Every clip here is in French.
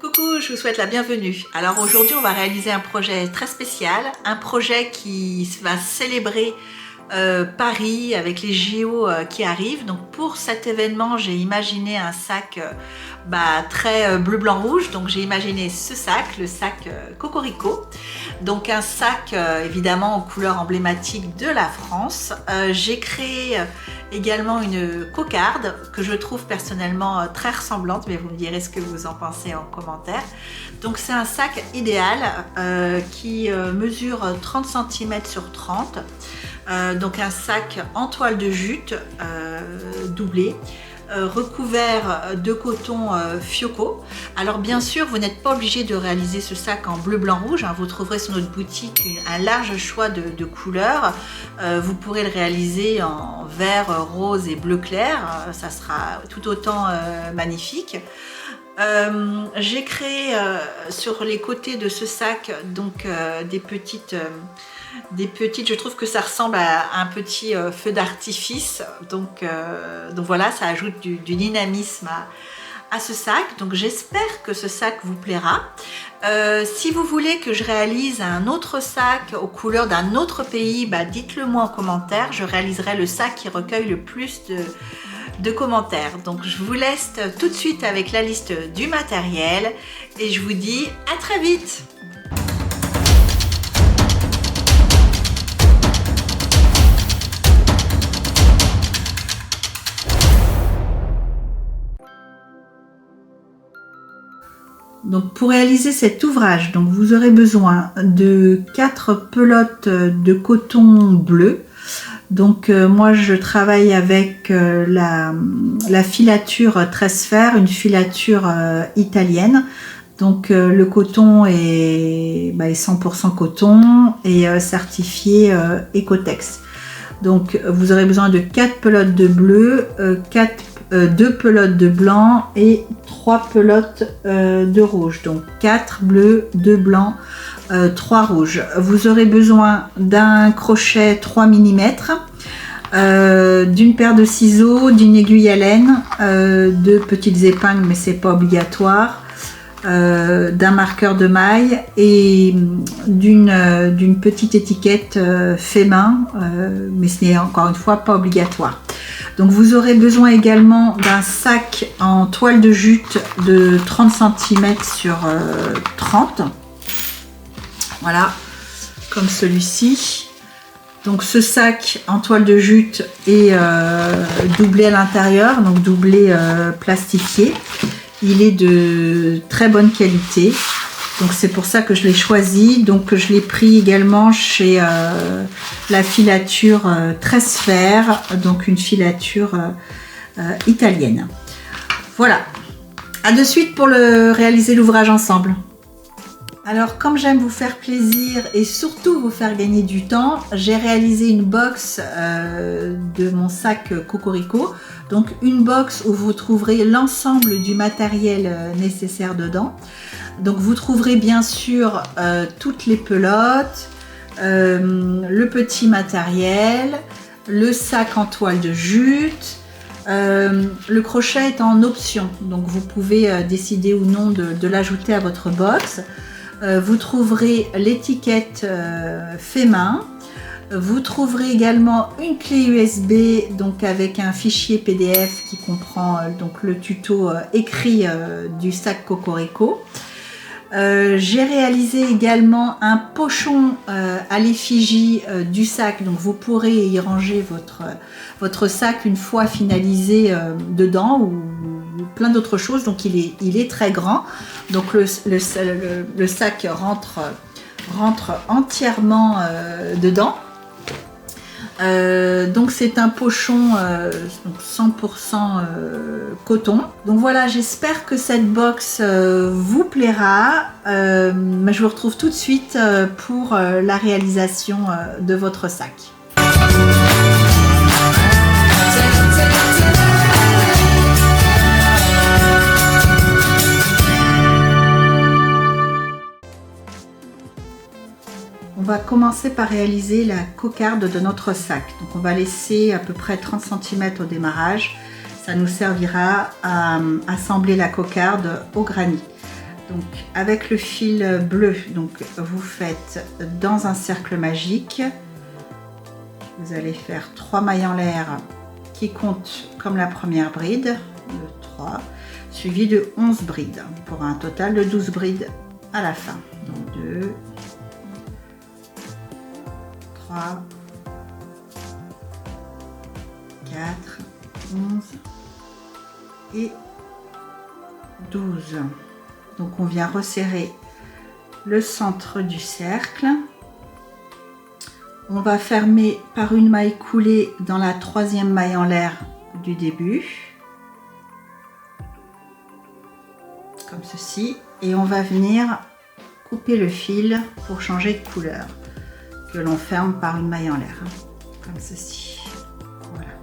Coucou, je vous souhaite la bienvenue. Alors aujourd'hui, on va réaliser un projet très spécial, un projet qui va célébrer Paris avec les JO qui arrivent. Donc pour cet événement, j'ai imaginé un sac très bleu, blanc, rouge. Donc j'ai imaginé ce sac, le sac Cocorico. Donc un sac évidemment aux couleurs emblématiques de la France. J'ai créé également une cocarde que je trouve personnellement très ressemblante, mais vous me direz ce que vous en pensez en commentaire. Donc c'est un sac idéal qui mesure 30 cm sur 30. Donc un sac en toile de jute doublé, recouvert de coton Fioco. Alors bien sûr, vous n'êtes pas obligé de réaliser ce sac en bleu, blanc, rouge. Vous trouverez sur notre boutique un large choix de couleurs. Vous pourrez le réaliser en vert, rose et bleu clair. Ça sera tout autant magnifique. J'ai créé sur les côtés de ce sac donc des petites, je trouve que ça ressemble à un petit feu d'artifice, donc voilà, ça ajoute du dynamisme à ce sac. Donc j'espère que ce sac vous plaira. Si vous voulez que je réalise un autre sac aux couleurs d'un autre pays, dites-le moi en commentaire, je réaliserai le sac qui recueille le plus de commentaires. Donc je vous laisse tout de suite avec la liste du matériel et je vous dis à très vite. Donc pour réaliser cet ouvrage, donc vous aurez besoin de 4 pelotes de coton bleu. Donc moi je travaille avec la filature 13 fer, une filature italienne. Donc le coton est 100% coton et certifié Ecotex. Donc vous aurez besoin de 4 pelotes de bleu, 2 pelotes de blanc et 3 pelotes de rouge. Donc 4 bleus, 2 blancs, 3 rouges. Vous aurez besoin d'un crochet 3 mm, d'une paire de ciseaux, d'une aiguille à laine, de petites épingles mais c'est pas obligatoire, d'un marqueur de maille et d'une petite étiquette fait main, mais ce n'est encore une fois pas obligatoire. Donc vous aurez besoin également d'un sac en toile de jute de 30 cm sur 30. Voilà, comme celui-ci. Donc ce sac en toile de jute est doublé à l'intérieur, donc doublé plastifié. Il est de très bonne qualité. Donc c'est pour ça que je l'ai choisi. Donc je l'ai pris également chez la filature 13 fer, donc une filature italienne. Voilà. À de suite pour réaliser l'ouvrage ensemble. Alors comme j'aime vous faire plaisir et surtout vous faire gagner du temps, j'ai réalisé une box de mon sac Cocorico. Donc une box où vous trouverez l'ensemble du matériel nécessaire dedans. Donc vous trouverez bien sûr toutes les pelotes, le petit matériel, le sac en toile de jute. Le crochet est en option, donc vous pouvez décider ou non de l'ajouter à votre box. Vous trouverez l'étiquette fait main. Vous trouverez également une clé USB donc avec un fichier PDF qui comprend donc le tuto écrit du sac Cocorico. J'ai réalisé également un pochon à l'effigie du sac, donc vous pourrez y ranger votre sac une fois finalisé dedans ou plein d'autres choses. Donc il est très grand, donc le sac rentre entièrement dedans. Donc c'est un pochon 100% coton. Donc voilà, j'espère que cette box vous plaira. Je vous retrouve tout de suite pour la réalisation de votre sac. On va commencer par réaliser la cocarde de notre sac. Donc on va laisser à peu près 30 cm au démarrage. Ça nous servira à assembler la cocarde au granit. Donc avec le fil bleu, donc vous faites dans un cercle magique, vous allez faire 3 mailles en l'air qui comptent comme la première bride, le 3, suivi de 11 brides pour un total de 12 brides à la fin. Donc 2, 3, 4, 11 et 12. Donc on vient resserrer le centre du cercle. On va fermer par une maille coulée dans la 3e maille en l'air du début, comme ceci, et on va venir couper le fil pour changer de couleur, que l'on ferme par une maille en l'air, comme ceci. Voilà.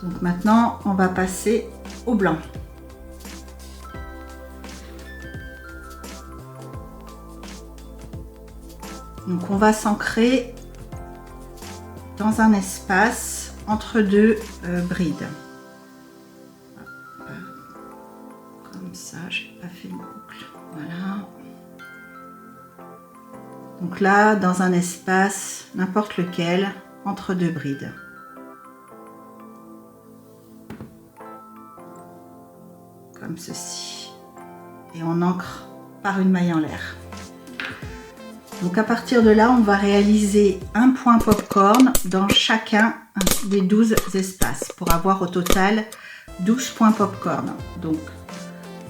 Donc maintenant on va passer au blanc. Donc on va s'ancrer dans un espace entre deux brides. Comme ça, j'ai pas fait une boucle. Voilà. Donc là, dans un espace, n'importe lequel, entre deux brides. Comme ceci. Et on ancre par une maille en l'air. Donc à partir de là, on va réaliser un point popcorn dans chacun des 12 espaces pour avoir au total 12 points popcorn. Donc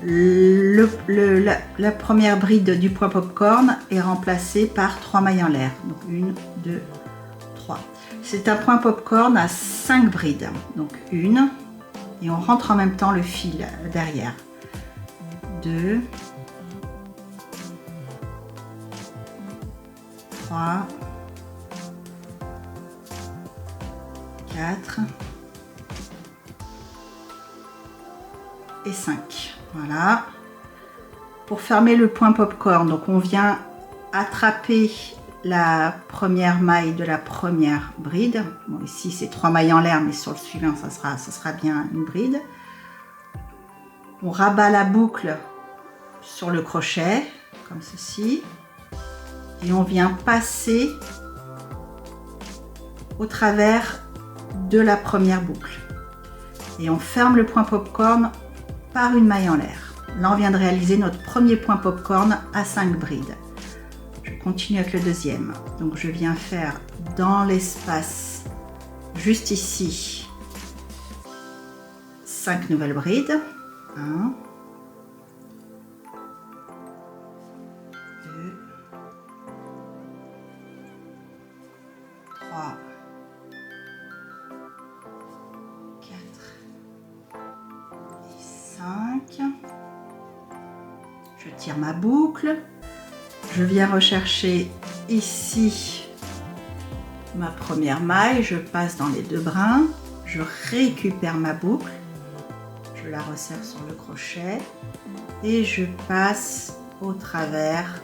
la première bride du point popcorn est remplacée par 3 mailles en l'air. Donc 1, 2, 3. C'est un point popcorn à 5 brides. Donc 1, et on rentre en même temps le fil derrière. 2, 3, 4 et 5. Voilà. Pour fermer le point popcorn, donc on vient attraper la première maille de la première bride. Bon, ici c'est 3 mailles en l'air, mais sur le suivant ça sera bien une bride. On rabat la boucle sur le crochet comme ceci. Et on vient passer au travers de la première boucle. Et on ferme le point popcorn par une maille en l'air. Là, on vient de réaliser notre premier point popcorn à 5 brides. Je continue avec le deuxième. Donc, je viens faire dans l'espace juste ici 5 nouvelles brides. 1, 2, 3, 4 et 5. Je tire ma boucle. Je viens rechercher ici ma première maille. Je passe dans les 2 brins. Je récupère ma boucle. Je la resserre sur le crochet. Et je passe au travers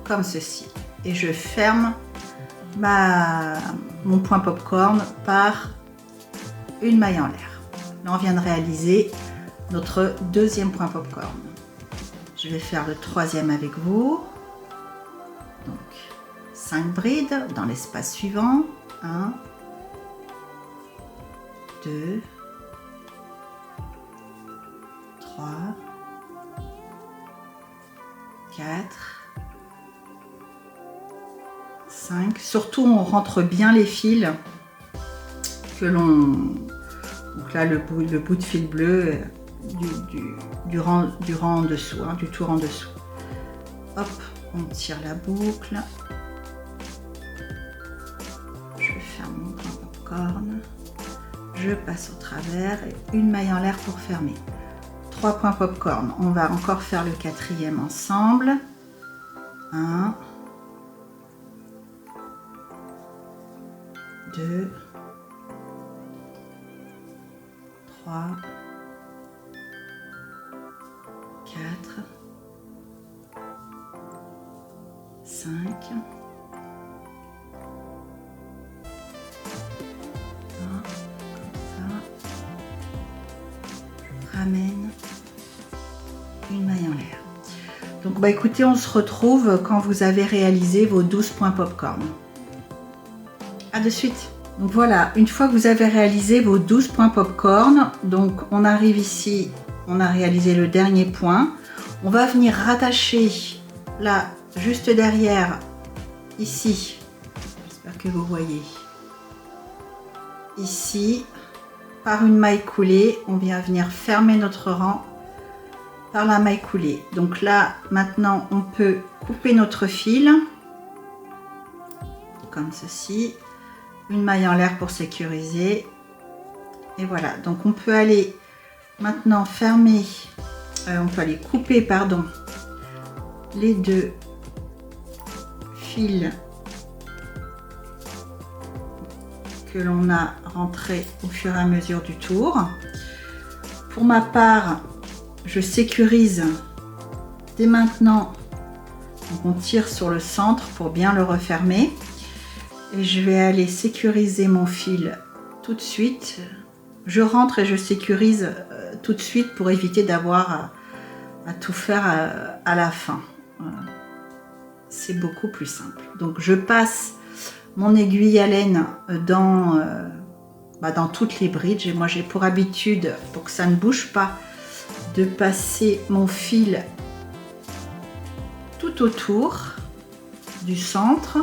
comme ceci. Et je ferme mon point popcorn par une maille en l'air. Là, on vient de réaliser notre deuxième point popcorn. Je vais faire le troisième avec vous. Donc 5 brides dans l'espace suivant. 1, 2, 3, 4, 5. Surtout, on rentre bien les fils que l'on... Donc là, le bout de fil bleu du rang en dessous, du tour en dessous. Hop, on tire la boucle. Je ferme mon point popcorn. Je passe au travers et une maille en l'air pour fermer. 3 points popcorn. On va encore faire le quatrième ensemble. 1, 2, 3, 4, 5, 1, comme ça. Je ramène une maille Donc bah écoutez, on se retrouve quand vous avez réalisé vos 12 points popcorn. À de suite. Donc voilà, une fois que vous avez réalisé vos 12 points popcorn, donc on arrive ici, on a réalisé le dernier point. On va venir rattacher là, juste derrière, ici, j'espère que vous voyez, ici, par une maille coulée, on vient venir fermer notre rang par la maille coulée. Donc là, maintenant, on peut couper notre fil, comme ceci, une maille en l'air pour sécuriser. Et voilà, donc on peut aller maintenant fermer, on peut aller couper, pardon, les deux fils que l'on a rentrés au fur et à mesure du tour. Pour ma part, je sécurise dès maintenant, donc on tire sur le centre pour bien le refermer et je vais aller sécuriser mon fil tout de suite. Je rentre et je sécurise tout de suite pour éviter d'avoir à tout faire à la fin. C'est beaucoup plus simple. Donc je passe mon aiguille à laine dans toutes les brides. Et moi j'ai pour habitude, pour que ça ne bouge pas, de passer mon fil tout autour du centre,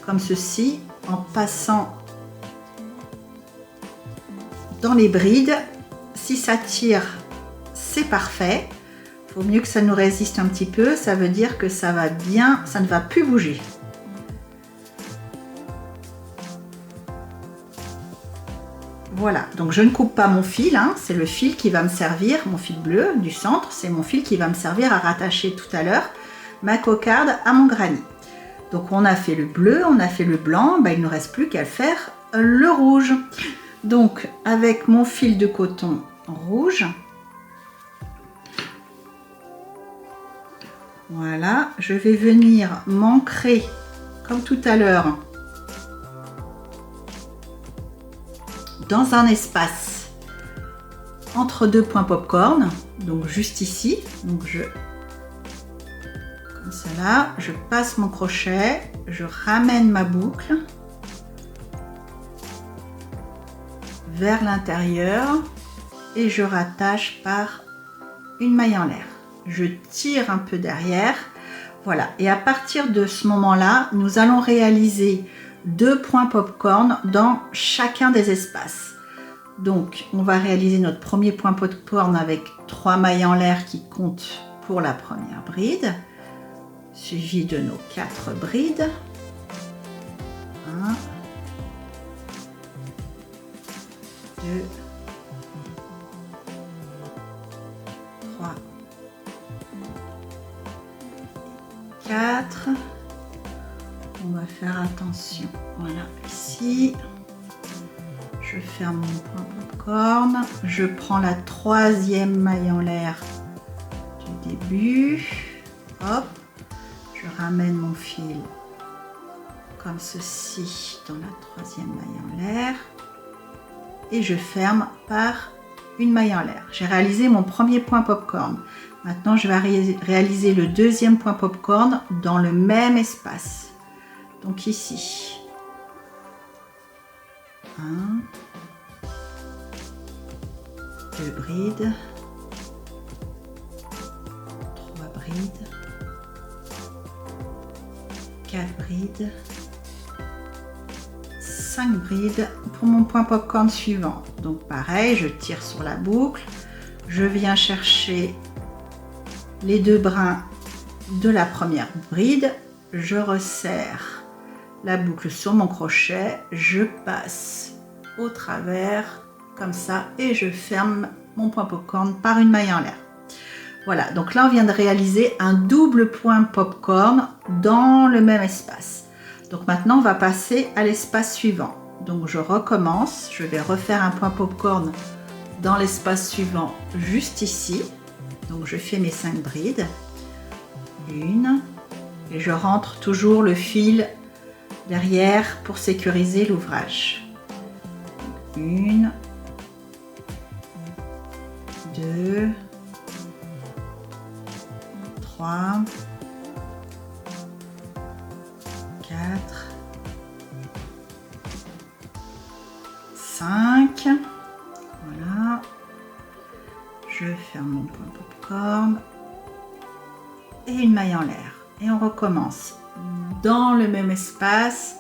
comme ceci, en passant dans les brides. Si ça tire, c'est parfait. Il vaut mieux que ça nous résiste un petit peu, ça veut dire que ça va bien, ça ne va plus bouger. Voilà, donc je ne coupe pas mon fil, hein, c'est le fil qui va me servir, mon fil bleu du centre, c'est mon fil qui va me servir à rattacher tout à l'heure ma cocarde à mon granit. Donc on a fait le bleu, on a fait le blanc, il ne nous reste plus qu'à faire le rouge. Donc avec mon fil de coton rouge, voilà, je vais venir m'ancrer comme tout à l'heure dans un espace entre deux points popcorn, donc juste ici. Donc comme cela, je passe mon crochet, je ramène ma boucle vers l'intérieur et je rattache par une maille en l'air. Je tire un peu derrière, voilà. Et à partir de ce moment-là, nous allons réaliser 2 points popcorn dans chacun des espaces. Donc, on va réaliser notre premier point popcorn avec 3 mailles en l'air qui comptent pour la première bride, suivi de nos 4 brides. 1, 2, 3, 4. On va faire attention. Voilà, ici. Je ferme mon point popcorn. Je prends la 3e maille en l'air du début. Hop. Je ramène mon fil comme ceci dans la 3e maille en l'air. Et je ferme par une maille en l'air. J'ai réalisé mon premier point popcorn. Maintenant, je vais réaliser le 2e point popcorn dans le même espace. Donc ici. 1, 2 brides, 3 brides, 4 brides, 5 brides pour mon point popcorn suivant. Donc pareil, je tire sur la boucle, je viens chercher les 2 brins de la première bride, je resserre la boucle sur mon crochet, je passe au travers comme ça et je ferme mon point popcorn par une maille en l'air. Voilà, donc là on vient de réaliser un double point popcorn dans le même espace. Donc maintenant on va passer à l'espace suivant. Donc je recommence, je vais refaire un point popcorn dans l'espace suivant juste ici. Donc je fais mes 5 brides, 1, et je rentre toujours le fil derrière pour sécuriser l'ouvrage. 1, 2, 3, 4, 5. Voilà. Je ferme mon point popcorn. Et une maille en l'air. Et on recommence. Dans le même espace,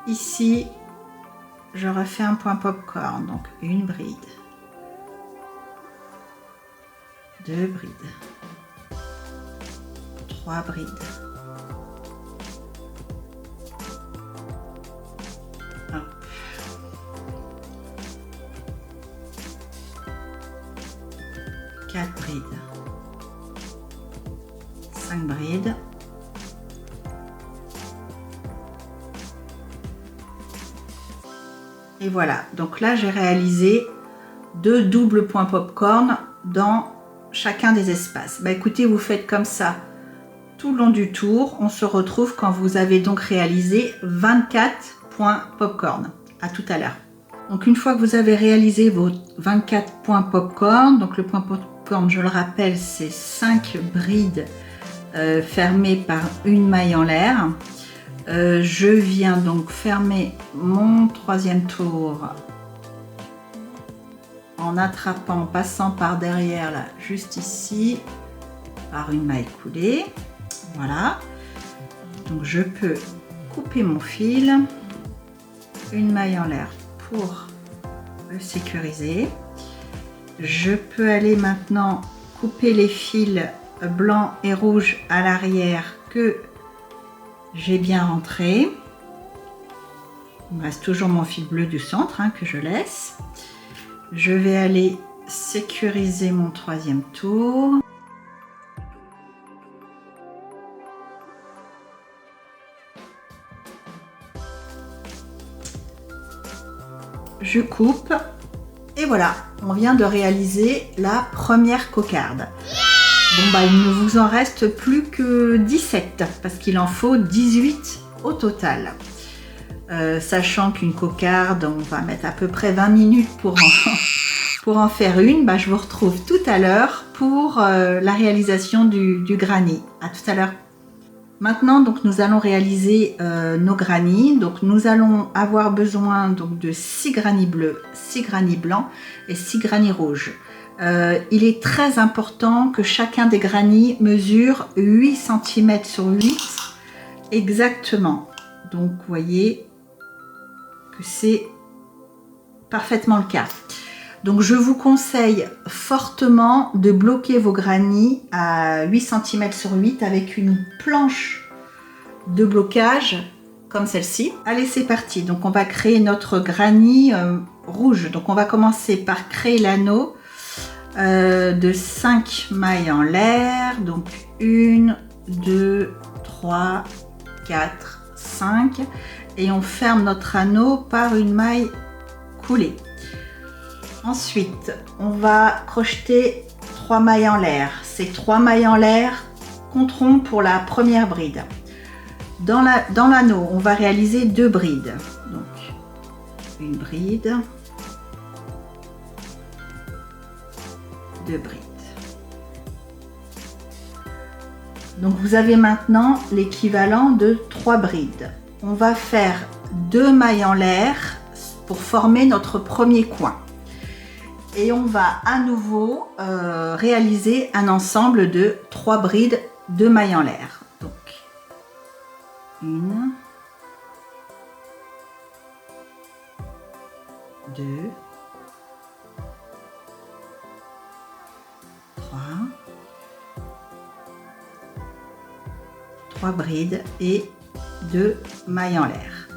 ici, je refais un point popcorn. Donc une bride. 2 brides. 3 brides. 4 brides. 5 brides. Et voilà, donc là j'ai réalisé 2 doubles points popcorn dans chacun des espaces. Bah écoutez, vous faites comme ça tout le long du tour. On se retrouve quand vous avez donc réalisé 24 points popcorn. À tout à l'heure. Donc une fois que vous avez réalisé vos 24 points popcorn, donc le point popcorn, je le rappelle, c'est 5 brides fermées par une maille en l'air. Je viens donc fermer mon troisième tour en attrapant, en passant par derrière là, juste ici, par une maille coulée. Voilà. Donc je peux couper mon fil, une maille en l'air pour le sécuriser. Je peux aller maintenant couper les fils blancs et rouges à l'arrière que j'ai bien rentré. Il me reste toujours mon fil bleu du centre que je laisse. Je vais aller sécuriser mon troisième tour. Je coupe et voilà, on vient de réaliser la première cocarde. Bon bah il ne vous en reste plus que 17 parce qu'il en faut 18 au total. Sachant qu'une cocarde, on va mettre à peu près 20 minutes pour en faire une, bah, je vous retrouve tout à l'heure pour la réalisation du granny. À tout à l'heure. Maintenant, donc, nous allons réaliser nos grannies. Donc, nous allons avoir besoin donc, de 6 grannies bleus, 6 grannies blancs et 6 grannies rouges. Il est très important que chacun des grannies mesure 8 cm sur 8 exactement. Donc, vous voyez que c'est parfaitement le cas. Donc, je vous conseille fortement de bloquer vos grannies à 8 cm sur 8 avec une planche de blocage comme celle-ci. Allez, c'est parti. Donc, on va créer notre granny rouge. Donc, on va commencer par créer l'anneau de 5 mailles en l'air. Donc, 1, 2, 3, 4, 5. Et on ferme notre anneau par une maille coulée. Ensuite, on va crocheter 3 mailles en l'air. Ces 3 mailles en l'air compteront pour la première bride. Dans l'anneau, on va réaliser 2 brides. Donc, une bride, 2 brides. Donc, vous avez maintenant l'équivalent de 3 brides. On va faire 2 mailles en l'air pour former notre premier coin. Et on va à nouveau réaliser un ensemble de 3 brides de mailles en l'air. Donc, 1, 2, 3 brides et 2 mailles en l'air.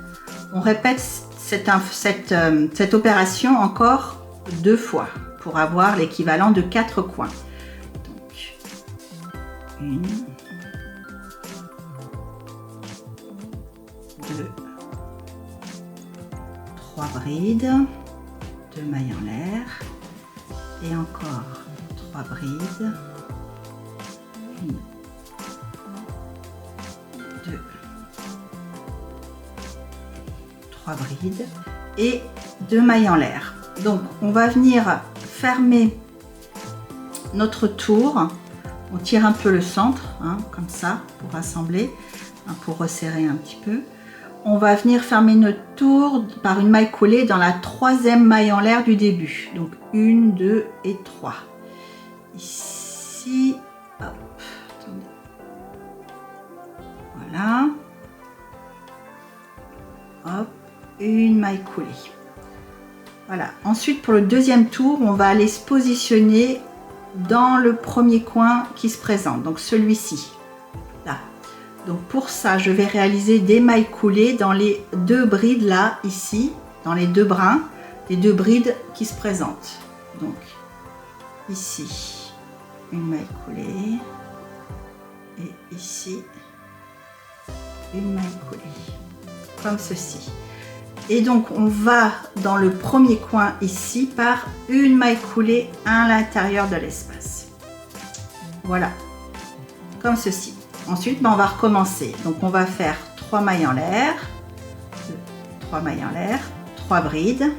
On répète cette opération encore 2 fois pour avoir l'équivalent de 4 coins. Donc, 1, 2, 3 brides, 2 mailles en l'air et encore 3 brides, 1, 2, 3 brides et 2 mailles en l'air. Donc on va venir fermer notre tour. On tire un peu le centre, hein, comme ça, pour rassembler, hein, pour resserrer un petit peu. On va venir fermer notre tour par une maille collée dans la troisième maille en l'air du début. Donc 1, 2 et 3. Ici, hop, attendez. Voilà. Hop, une maille collée. Voilà. Ensuite, pour le deuxième tour, on va aller se positionner dans le premier coin qui se présente, donc celui-ci, là. Donc pour ça, je vais réaliser des mailles coulées dans les deux brides là, ici, dans les deux brins, les deux brides qui se présentent. Donc ici, une maille coulée, et ici, une maille coulée, comme ceci. Et donc on va dans le premier coin ici par une maille coulée à l'intérieur de l'espace. Voilà, comme ceci. Ensuite, on va recommencer. Donc on va faire 3 mailles en l'air, 3 mailles en l'air, 3 brides.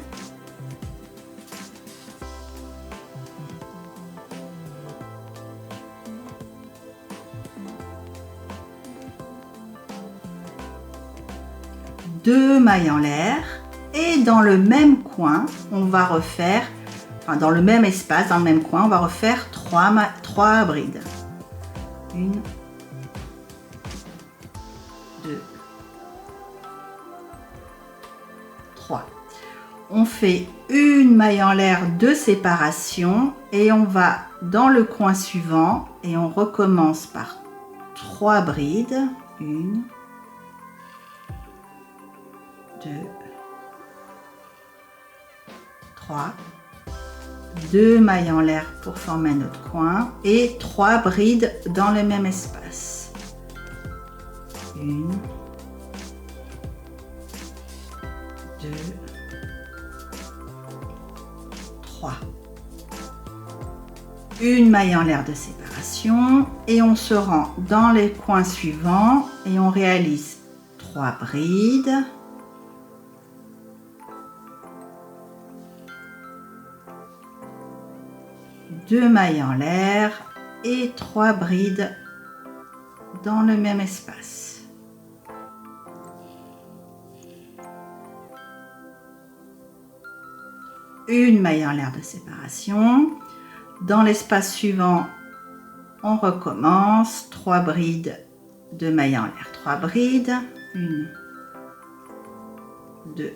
Deux mailles en l'air, et dans le même coin, on va refaire, enfin dans le même espace, dans le même coin, on va refaire 3 brides. 1, 2, 3. On fait une maille en l'air de séparation et on va dans le coin suivant et on recommence par 3 brides. 1, 2, 3, 2 mailles en l'air pour former notre coin et 3 brides dans le même espace. 1, 2, 3. Une maille en l'air de séparation et on se rend dans les coins suivants et on réalise 3 brides. 2 mailles en l'air et 3 brides dans le même espace. Une maille en l'air de séparation. Dans l'espace suivant, on recommence. 3 brides, 2 mailles en l'air, 3 brides. 1, 2,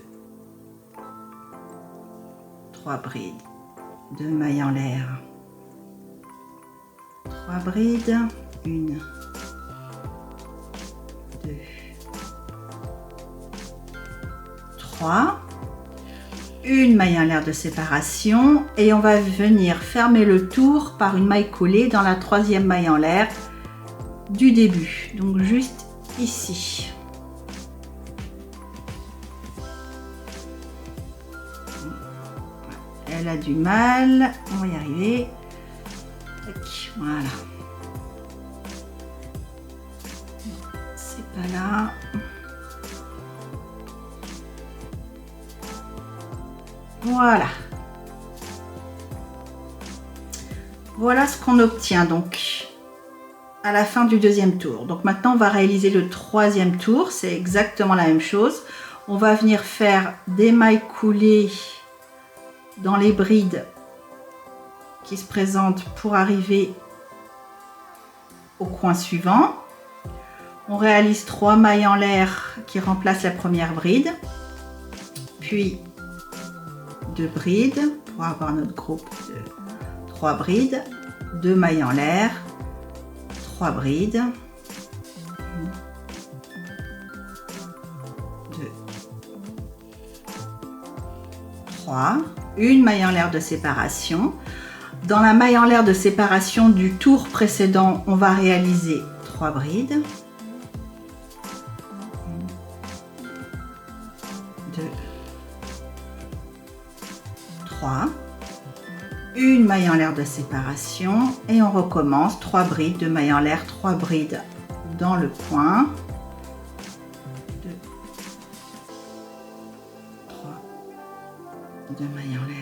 3 brides, 2 mailles en l'air. 3 brides, 1, 2, 3, une maille en l'air de séparation et on va venir fermer le tour par une maille collée dans la troisième maille en l'air du début, donc juste ici. Elle a du mal, on va y arriver. Voilà. C'est pas là. Voilà. Voilà ce qu'on obtient donc à la fin du deuxième tour. Donc maintenant on va réaliser le troisième tour. C'est exactement la même chose. On va venir faire des mailles coulées dans les brides qui se présentent pour arriver au coin suivant. On réalise 3 mailles en l'air qui remplacent la première bride, puis 2 brides pour avoir notre groupe de 3 brides, 2 mailles en l'air, 3 brides, 2, 3, une maille en l'air de séparation. Dans la maille en l'air de séparation du tour précédent, on va réaliser 3 brides. 1, 2, 3. Une maille en l'air de séparation et on recommence 3 brides, 2 mailles en l'air, 3 brides dans le coin. 2, 3, 2 mailles en l'air.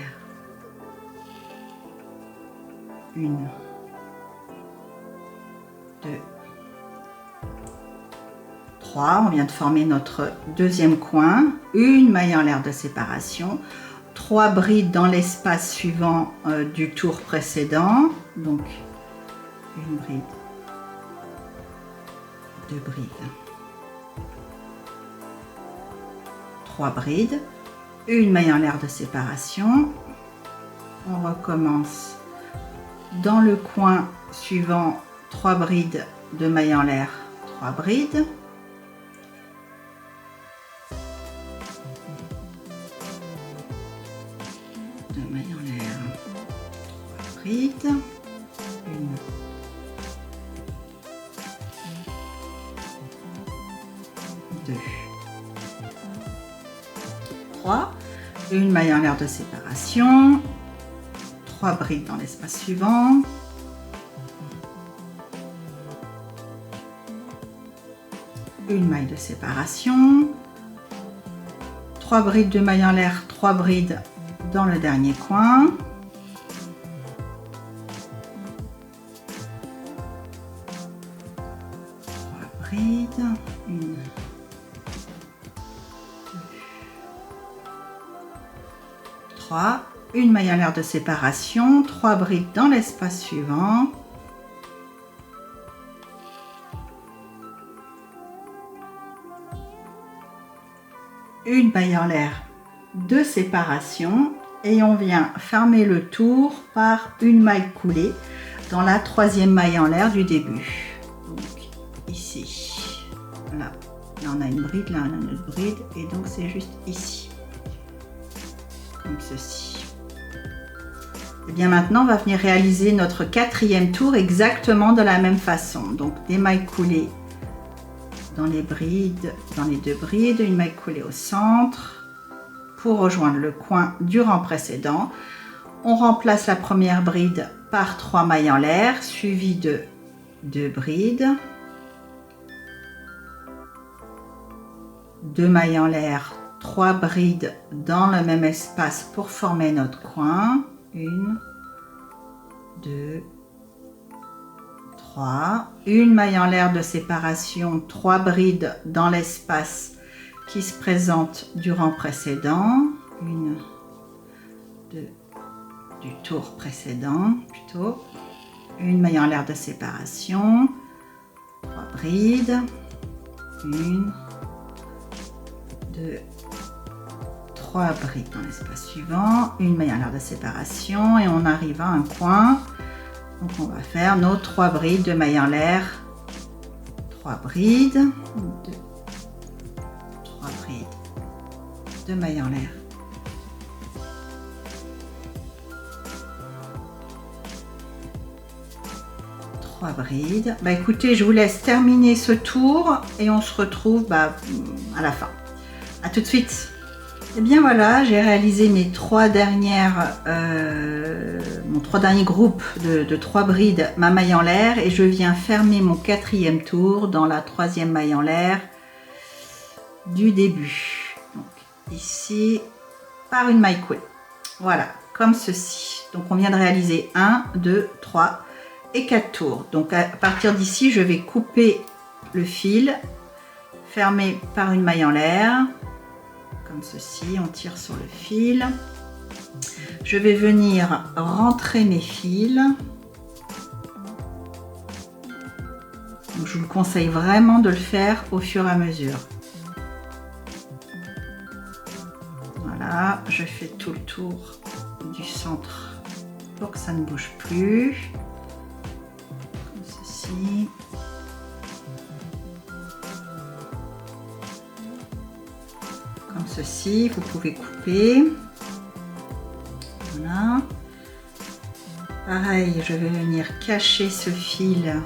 1, 2, 3. On vient de former notre deuxième coin. Une maille en l'air de séparation. 3 brides dans l'espace suivant du tour précédent. Donc, une bride, 2 brides, 3 brides, une maille en l'air de séparation. On recommence dans le coin suivant 3 brides de maille en l'air, 3 brides. De maille en l'air, 3 brides. Une, 2, 3, une maille en l'air de séparation, 3 brides dans l'espace suivant, une maille de séparation, 3 brides de maille en l'air, 3 brides dans le dernier coin, brides, une, 2, 3, une maille en l'air de séparation, 3 brides dans l'espace suivant, une maille en l'air de séparation et on vient fermer le tour par une maille coulée dans la troisième maille en l'air du début. Ici, là on a une bride, là on a une autre bride et donc c'est juste ici, comme ceci. Et bien maintenant on va venir réaliser notre quatrième tour exactement de la même façon. Donc des mailles coulées dans les brides, dans les 2 brides, une maille coulée au centre pour rejoindre le coin du rang précédent. On remplace la première bride par 3 mailles en l'air suivies de 2 brides. 2 mailles en l'air, 3 brides dans le même espace pour former notre coin. 1, 2, 3. Une maille en l'air de séparation, 3 brides dans l'espace qui se présente du rang précédent. 1, 2, du tour précédent plutôt. Une maille en l'air de séparation, 3 brides. 1, 2, 3 brides dans l'espace suivant, une maille en l'air de séparation et on arrive à un coin. Donc on va faire nos 3 brides de maille en l'air, 3 brides, 2, 3 brides de maille en l'air. Brides. Bah écoutez, je vous laisse terminer ce tour et on se retrouve à la fin. À tout de suite. Et bien voilà, j'ai réalisé mes 3 dernières, mon 3 derniers groupes de 3 brides, ma maille en l'air, et je viens fermer mon 4e tour dans la 3e maille en l'air du début. Donc ici, par une maille coulée. Voilà, comme ceci. Donc on vient de réaliser 1, 2, 3 et 4 tours. Donc à partir d'ici, je vais couper le fil, fermer par une maille en l'air, comme ceci, on tire sur le fil. Je vais venir rentrer mes fils. Donc, je vous conseille vraiment de le faire au fur et à mesure. Voilà, je fais tout le tour du centre pour que ça ne bouge plus. Comme ceci, vous pouvez couper. Voilà. Pareil, je vais venir cacher ce fil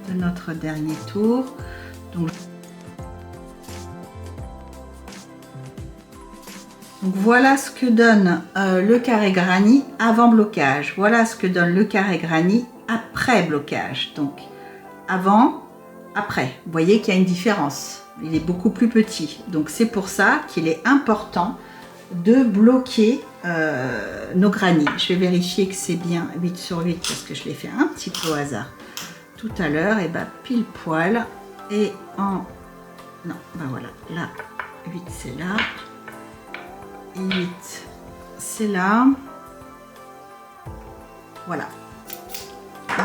de notre dernier tour. Donc voilà ce que donne le carré granit avant blocage. Voilà ce que donne le carré granit après blocage. Donc avant, après. Vous voyez qu'il y a une différence. Il est beaucoup plus petit. Donc c'est pour ça qu'il est important de bloquer nos granits. Je vais vérifier que c'est bien 8 sur 8 parce que je l'ai fait un petit peu au hasard. tout à l'heure, et ben pile poil. Et en... Non, ben voilà, là, 8 c'est là. Et 8 c'est là. Voilà.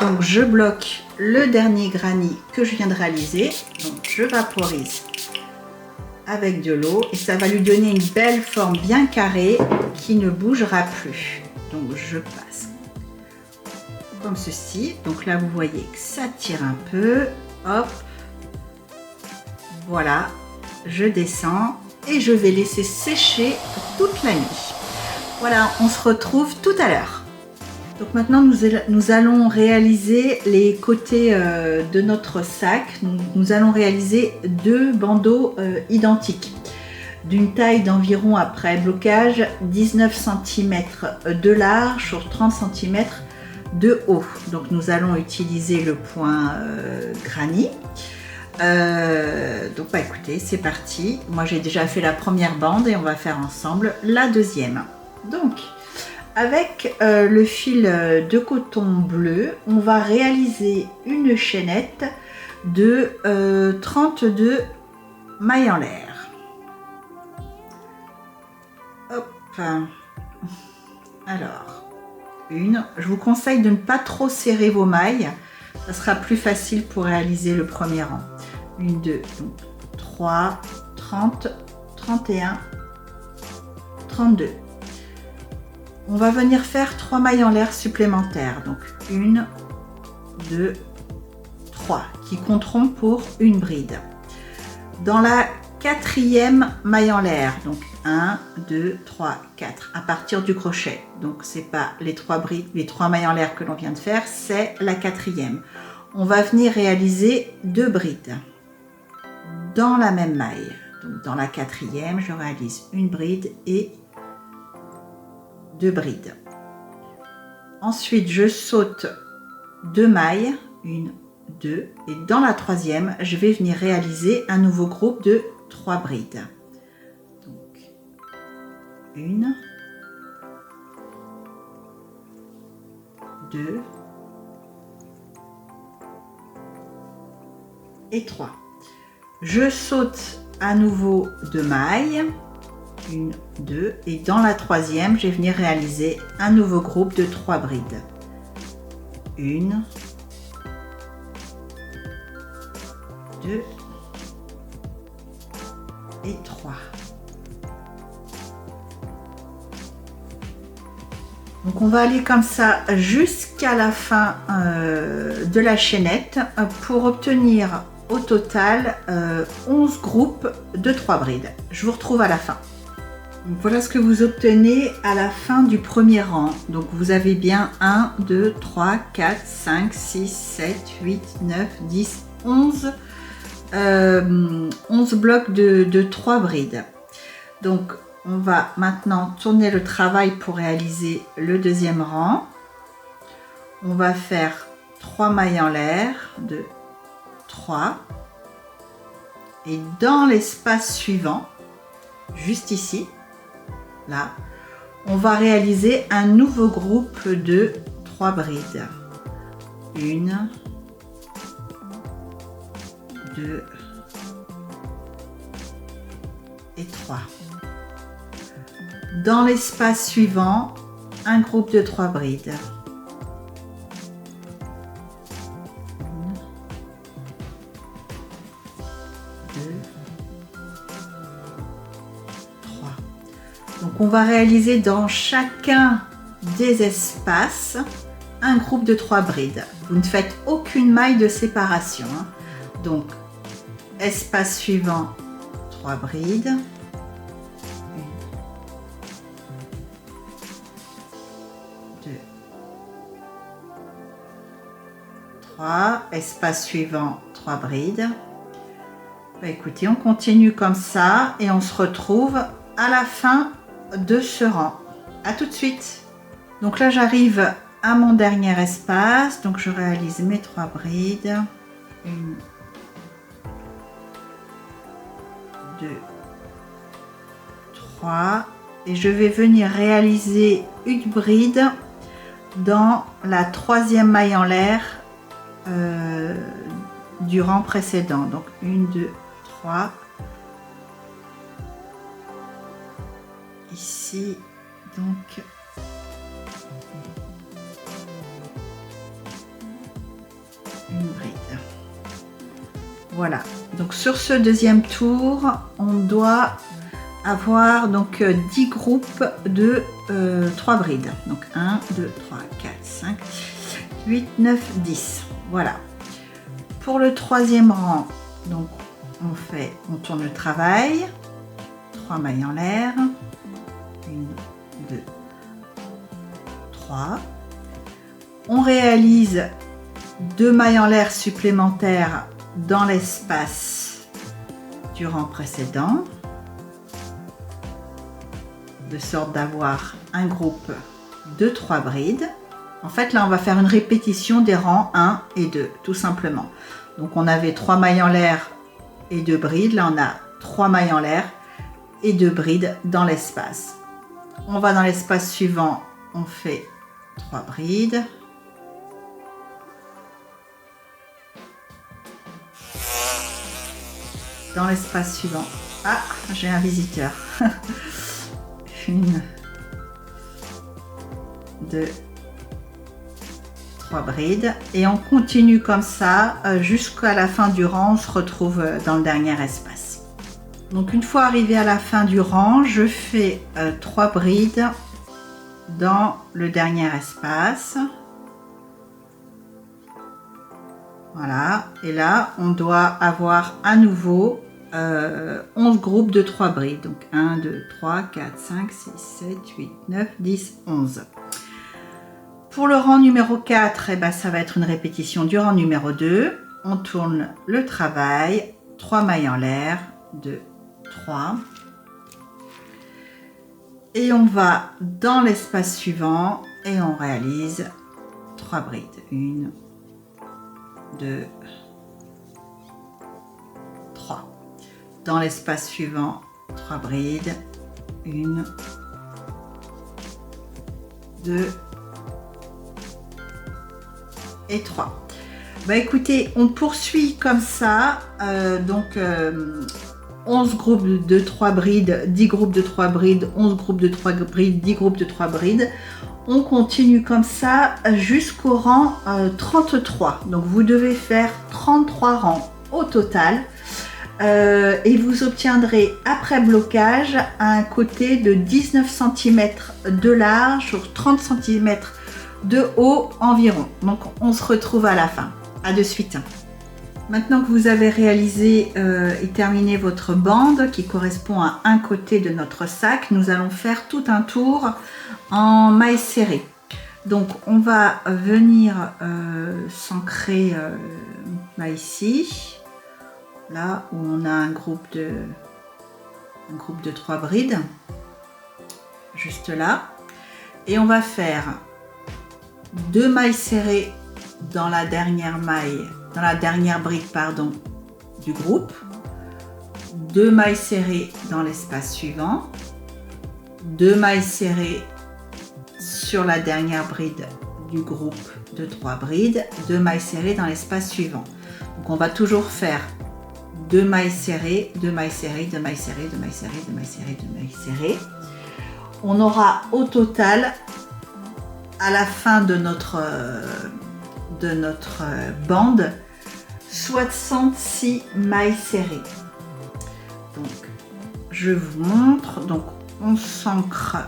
Donc je bloque le dernier granit que je viens de réaliser. Donc je vaporise avec de l'eau et ça va lui donner une belle forme bien carrée qui ne bougera plus. Donc je passe comme ceci. Donc là vous voyez que ça tire un peu. Hop. Voilà. Je descends et je vais laisser sécher toute la nuit. Voilà, on se retrouve tout à l'heure. Donc maintenant nous allons réaliser les côtés de notre sac. Nous allons réaliser deux bandeaux identiques d'une taille d'environ, après blocage, 19 cm de large sur 30 cm de haut. Donc nous allons utiliser le point granit. Donc bah écoutez, c'est parti. Moi j'ai déjà fait la première bande et on va faire ensemble la deuxième. Donc avec le fil de coton bleu, on va réaliser une chaînette de 32 mailles en l'air. Hop. Alors, une. Je vous conseille de ne pas trop serrer vos mailles. Ça sera plus facile pour réaliser le premier rang. 1, 2, 3, 30, 31, 32. On va venir faire 3 mailles en l'air supplémentaires. Donc 1, 2, 3 qui compteront pour une bride. Dans la quatrième maille en l'air, donc 1, 2, 3, 4 à partir du crochet. Donc c'est pas les 3 brides, les 3 mailles en l'air que l'on vient de faire, c'est la quatrième. On va venir réaliser 2 brides dans la même maille. Donc dans la quatrième, je réalise une bride et 2 brides. Ensuite, je saute 2 mailles, 1, 2, et dans la troisième, je vais venir réaliser un nouveau groupe de 3 brides. Donc, 1, 2 et 3. Je saute à nouveau 2 mailles. 1, 2 et dans la troisième je vais venir réaliser un nouveau groupe de 3 brides. 1, 2 et 3. Donc on va aller comme ça jusqu'à la fin de la chaînette pour obtenir au total 11 groupes de 3 brides. Je vous retrouve à la fin. Donc voilà ce que vous obtenez à la fin du premier rang. Donc vous avez bien 1, 2, 3, 4, 5, 6, 7, 8, 9, 10, 11 blocs de 3 brides. Donc on va maintenant tourner le travail pour réaliser le deuxième rang. On va faire 3 mailles en l'air, 2, 3. Et dans l'espace suivant, juste ici, là, on va réaliser un nouveau groupe de 3 brides. 1, 2 et 3. Dans l'espace suivant, un groupe de 3 brides. 1, 2, 3. Donc on va réaliser dans chacun des espaces un groupe de 3 brides. Vous ne faites aucune maille de séparation. Donc espace suivant, 3 brides. 1, 2, 3. Espace suivant, 3 brides. Bah, écoutez, on continue comme ça et on se retrouve à la fin de ce rang. À tout de suite. Donc là, j'arrive à mon dernier espace. Donc je réalise mes 3 brides. 1, 2, 3. Et je vais venir réaliser une bride dans la troisième maille en l'air du rang précédent. Donc 1, 2, 3. Ici, donc une bride. Voilà. Donc sur ce deuxième tour, on doit avoir donc 10 groupes de 3 brides. Donc 1, 2, 3, 4, 5, 8, 9, 10. Voilà. Pour le troisième rang, donc on tourne le travail, 3 mailles en l'air, 1, 2, 3. On réalise 2 mailles en l'air supplémentaires dans l'espace du rang précédent, de sorte d'avoir un groupe de 3 brides. En fait, là, on va faire une répétition des rangs 1 et 2, tout simplement. Donc, on avait 3 mailles en l'air et 2 brides. Là, on a 3 mailles en l'air et 2 brides dans l'espace. On va dans l'espace suivant, on fait 3 brides. Dans l'espace suivant, ah, j'ai un visiteur. 1, 2, 3 brides. Et on continue comme ça jusqu'à la fin du rang. On se retrouve dans le dernier espace. Donc une fois arrivé à la fin du rang, je fais 3 brides dans le dernier espace. Voilà, et là on doit avoir à nouveau 11 groupes de 3 brides. Donc 1, 2, 3, 4, 5, 6, 7, 8, 9, 10, 11. Pour le rang numéro 4, eh ben, ça va être une répétition du rang numéro 2. On tourne le travail, 3 mailles en l'air, 2, 3. Et on va dans l'espace suivant et on réalise 3 brides. 1, 2, 3. Dans l'espace suivant, 3 brides. 1, 2 et 3. Bah écoutez, on poursuit comme ça. 11 groupes de 3 brides, 10 groupes de 3 brides, 11 groupes de 3 brides, 10 groupes de 3 brides. On continue comme ça jusqu'au rang 33. Donc vous devez faire 33 rangs au total. Et vous obtiendrez après blocage un côté de 19 cm de large sur 30 cm de haut environ. Donc on se retrouve à la fin. À de suite. Maintenant que vous avez réalisé et terminé votre bande qui correspond à un côté de notre sac, nous allons faire tout un tour en mailles serrées. Donc on va venir s'ancrer là ici, là où on a un groupe de 3 brides, juste là, et on va faire 2 mailles serrées dans la dernière bride du groupe, 2 mailles serrées dans l'espace suivant, 2 mailles serrées sur la dernière bride du groupe de 3 brides, 2 mailles serrées dans l'espace suivant. Donc on va toujours faire 2 mailles serrées, 2 mailles serrées, 2 mailles serrées, 2 mailles serrées, 2 mailles serrées, 2 mailles serrées. On aura au total, à la fin de notre bande, 66 mailles serrées. Donc je vous montre. Donc on s'ancre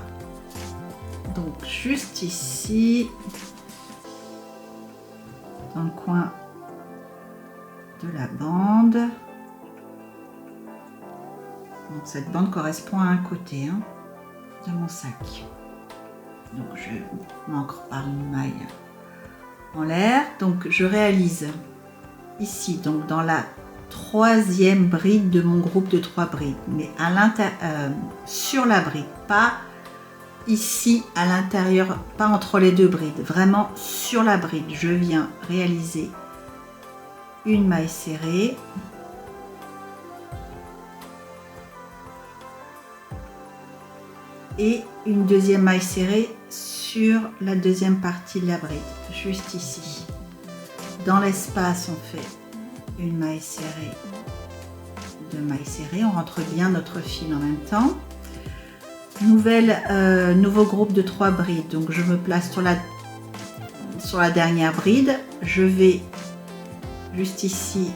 donc juste ici dans le coin de la bande. Donc cette bande correspond à un côté de mon sac. Donc je m'ancre par une maille en l'air. Donc je réalise ici, donc dans la troisième bride de mon groupe de 3 brides, mais à sur la bride, pas ici à l'intérieur, pas entre les 2 brides, vraiment sur la bride. Je viens réaliser une maille serrée, et une deuxième maille serrée sur la deuxième partie de la bride, juste ici. dans l'espace, on fait une maille serrée, 2 mailles serrées, on rentre bien notre fil en même temps. Nouveau groupe de 3 brides, donc je me place sur la dernière bride, je vais juste ici,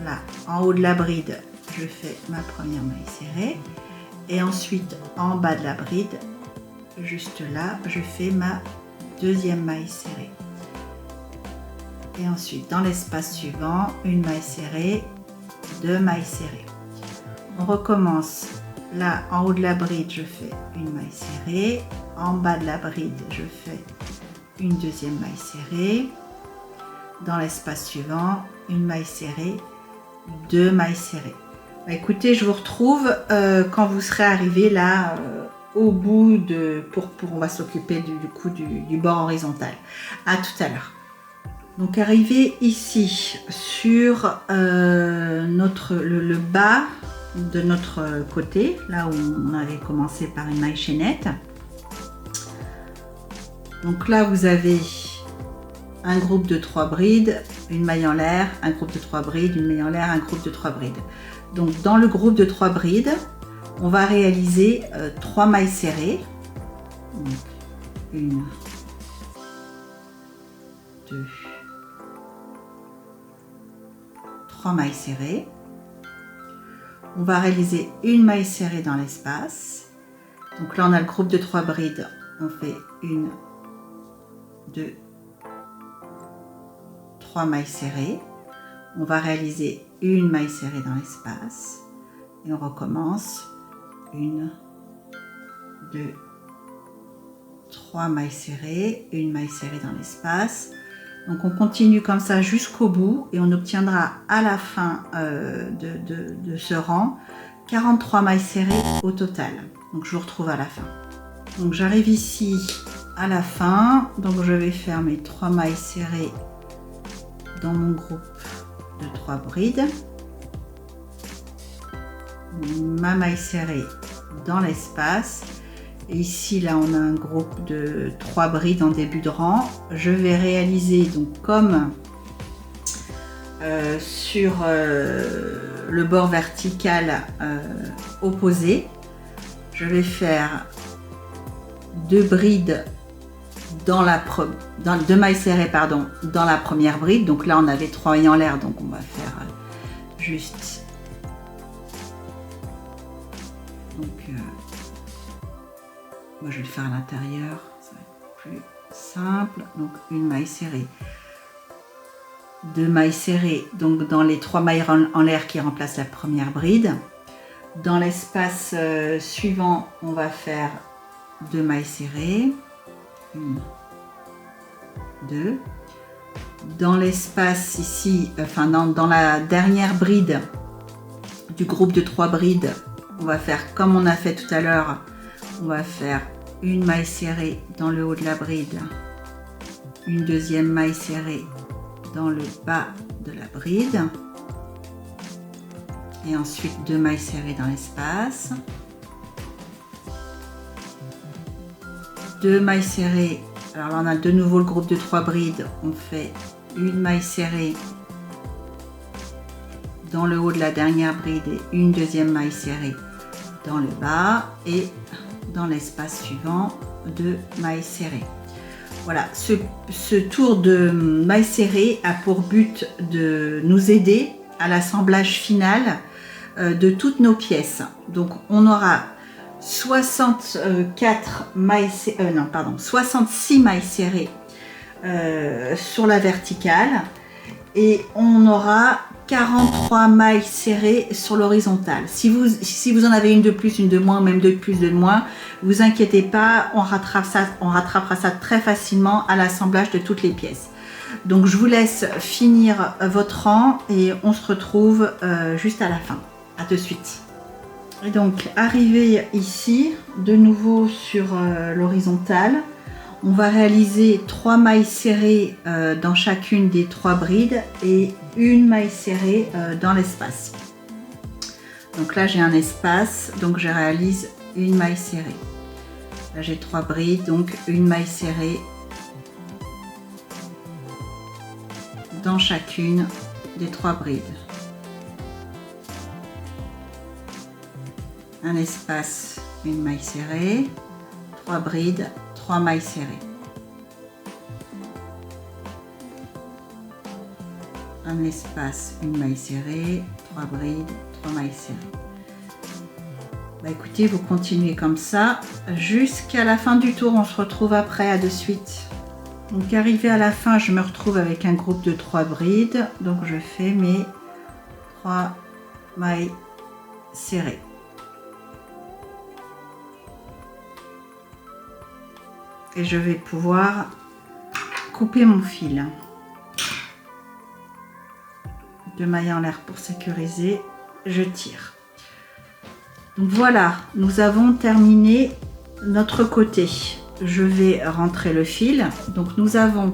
là, en haut de la bride, je fais ma première maille serrée, et ensuite en bas de la bride, juste là, je fais ma deuxième maille serrée. Et ensuite, dans l'espace suivant, une maille serrée, 2 mailles serrées. On recommence. Là, en haut de la bride, je fais une maille serrée. En bas de la bride, je fais une deuxième maille serrée. Dans l'espace suivant, une maille serrée, 2 mailles serrées. Bah, écoutez, je vous retrouve quand vous serez arrivé là au bout de... on va s'occuper du bord horizontal. À tout à l'heure. Donc arrivé ici sur le bas de notre côté, là où on avait commencé par une maille chaînette. Donc là vous avez un groupe de 3 brides, une maille en l'air, un groupe de 3 brides, une maille en l'air, un groupe de 3 brides. Donc dans le groupe de 3 brides, on va réaliser 3 mailles serrées. Donc, 1, 2, 3 mailles serrées. On va réaliser une maille serrée dans l'espace. Donc là on a le groupe de 3 brides, on fait 1, 2, 3 mailles serrées. On va réaliser une maille serrée dans l'espace et on recommence 1, 2, 3 mailles serrées, une maille serrée dans l'espace. Donc on continue comme ça jusqu'au bout et on obtiendra à la fin de ce rang 43 mailles serrées au total. Donc je vous retrouve à la fin. Donc j'arrive ici à la fin, donc je vais faire mes 3 mailles serrées dans mon groupe de 3 brides, ma maille serrée dans l'espace. Et ici, là, on a un groupe de 3 brides en début de rang. Je vais réaliser, donc comme sur le bord vertical opposé, je vais faire 2 brides dans la 2 mailles serrées pardon, dans la première bride. Donc là, on avait 3 mailles en l'air, donc on va faire juste. Donc moi je vais le faire à l'intérieur, ça va être plus simple. Donc une maille serrée, 2 mailles serrées, donc dans les 3 mailles en l'air qui remplacent la première bride. Dans l'espace suivant, on va faire 2 mailles serrées, 1, 2. Dans l'espace ici, enfin dans la dernière bride du groupe de 3 brides, on va faire comme on a fait tout à l'heure. On va faire une maille serrée dans le haut de la bride, une deuxième maille serrée dans le bas de la bride et ensuite 2 mailles serrées dans l'espace, 2 mailles serrées. Alors là on a de nouveau le groupe de 3 brides, on fait une maille serrée dans le haut de la dernière bride et une deuxième maille serrée dans le bas et dans l'espace suivant 2 mailles serrées. Voilà, ce tour de mailles serrées a pour but de nous aider à l'assemblage final de toutes nos pièces. Donc on aura 66 mailles serrées sur la verticale et on aura 43 mailles serrées sur l'horizontale. Si vous en avez une de plus, une de moins, même de plus, de moins, vous inquiétez pas, on rattrapera ça très facilement à l'assemblage de toutes les pièces. Donc je vous laisse finir votre rang et on se retrouve juste à la fin. À de suite. Et donc arrivé ici, de nouveau sur l'horizontale, on va réaliser 3 mailles serrées dans chacune des 3 brides et une maille serrée dans l'espace. Donc là j'ai un espace, donc je réalise une maille serrée. Là j'ai 3 brides, donc une maille serrée dans chacune des 3 brides. Un espace, une maille serrée, 3 brides, 3 mailles serrées. Un espace, une maille serrée, 3 brides, 3 mailles serrées. Bah écoutez, vous continuez comme ça jusqu'à la fin du tour. On se retrouve après, à de suite. Donc arrivé à la fin, je me retrouve avec un groupe de 3 brides. Donc je fais mes 3 mailles serrées. Et je vais pouvoir couper mon fil. 2 mailles en l'air pour sécuriser, je tire. Donc voilà, nous avons terminé notre côté. Je vais rentrer le fil. Donc nous avons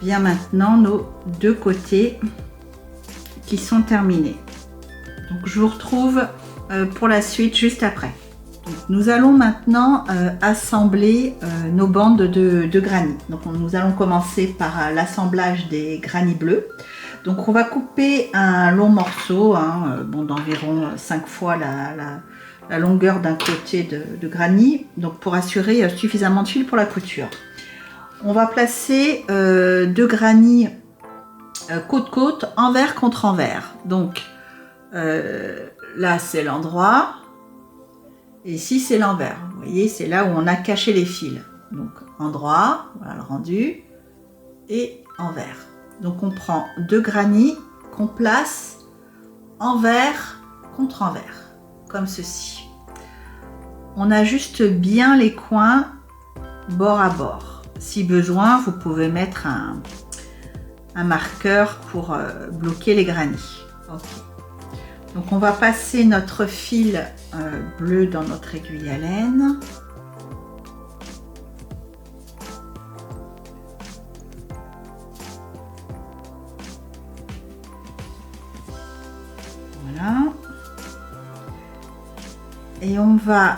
bien maintenant nos 2 côtés qui sont terminés. Donc je vous retrouve pour la suite juste après. Donc, nous allons maintenant assembler nos bandes de granit. Donc nous allons commencer par l'assemblage des granits bleus. Donc on va couper un long morceau, bon, d'environ 5 fois la longueur d'un côté de granit, donc pour assurer suffisamment de fil pour la couture. On va placer 2 granits côte-côte, envers contre envers. Donc là c'est l'endroit, et ici c'est l'envers. Vous voyez, c'est là où on a caché les fils. Donc endroit, voilà le rendu, et envers. Donc on prend 2 granits qu'on place envers contre envers, comme ceci. On ajuste bien les coins bord à bord. Si besoin, vous pouvez mettre un marqueur pour bloquer les granits. Okay. Donc on va passer notre fil bleu dans notre aiguille à laine. Voilà. Et on va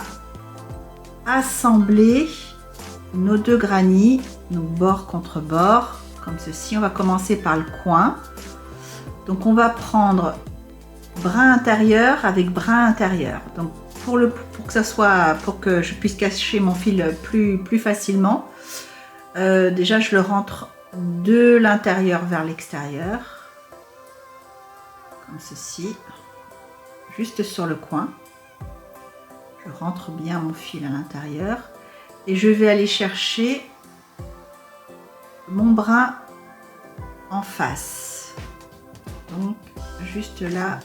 assembler nos 2 granits, donc bord contre bord, comme ceci. On va commencer par le coin. Donc on va prendre brin intérieur avec brin intérieur. Donc pour que je puisse cacher mon fil plus facilement, déjà je le rentre de l'intérieur vers l'extérieur, comme ceci, juste sur le coin. Je rentre bien mon fil à l'intérieur et je vais aller chercher mon brin en face. Donc juste là,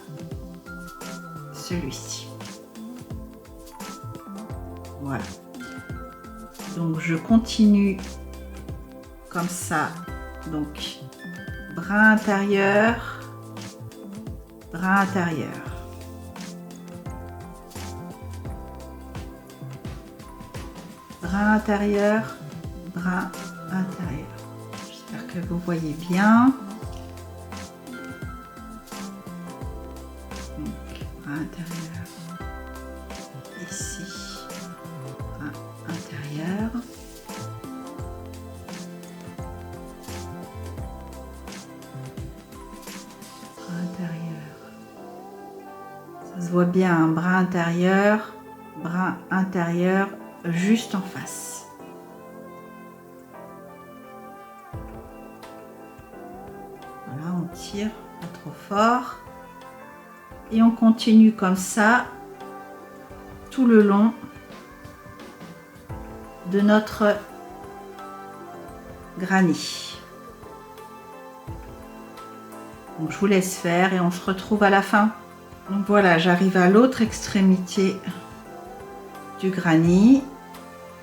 celui-ci. Voilà. Donc je continue comme ça. Donc brin intérieur, brin intérieur. Brin intérieur, brin intérieur. J'espère que vous voyez bien. Donc, brin intérieur. Ici, brin intérieur. Brin intérieur. Ça se voit bien, un brin intérieur, juste en face. Voilà, on tire pas trop fort et on continue comme ça tout le long de notre granit. Donc je vous laisse faire et on se retrouve à la fin. Donc voilà, j'arrive à l'autre extrémité du granit.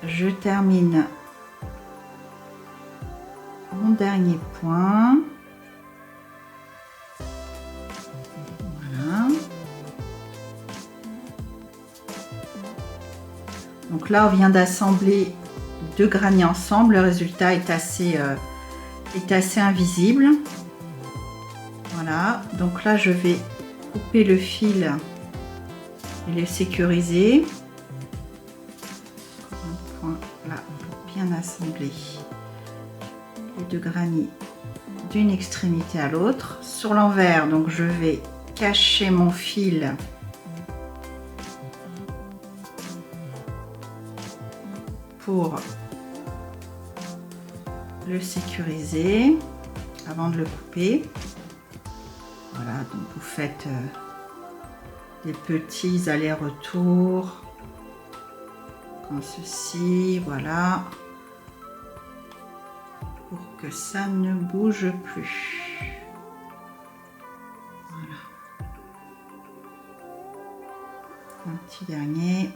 Je termine mon dernier point. Voilà. Donc là, on vient d'assembler 2 granits ensemble. Le résultat est assez invisible. Voilà. Donc là, je vais couper le fil et le sécuriser. Un point là pour bien assembler les 2 granits d'une extrémité à l'autre. Sur l'envers, donc je vais cacher mon fil pour le sécuriser avant de le couper. Voilà, donc vous faites des petits allers-retours comme ceci, voilà, pour que ça ne bouge plus. Voilà. Un petit dernier.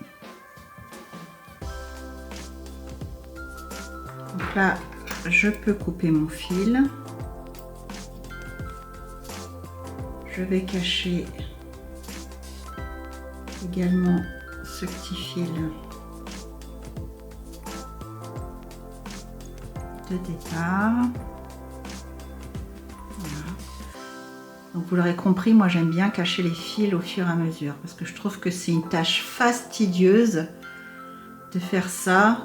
Donc là, je peux couper mon fil. Je vais cacher également ce petit fil de départ. Voilà. Donc vous l'aurez compris, moi j'aime bien cacher les fils au fur et à mesure parce que je trouve que c'est une tâche fastidieuse de faire ça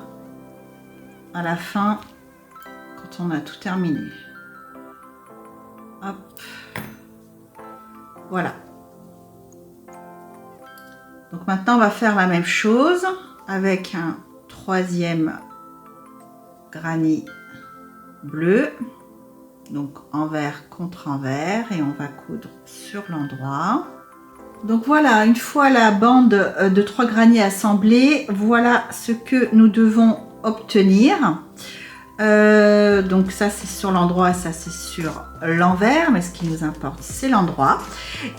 à la fin quand on a tout terminé. Hop. Voilà. Donc maintenant on va faire la même chose avec un troisième granit bleu, donc envers contre envers, et on va coudre sur l'endroit. Donc voilà, une fois la bande de 3 granits assemblée, voilà ce que nous devons obtenir. Donc ça c'est sur l'endroit, ça c'est sur l'envers, mais ce qui nous importe c'est l'endroit.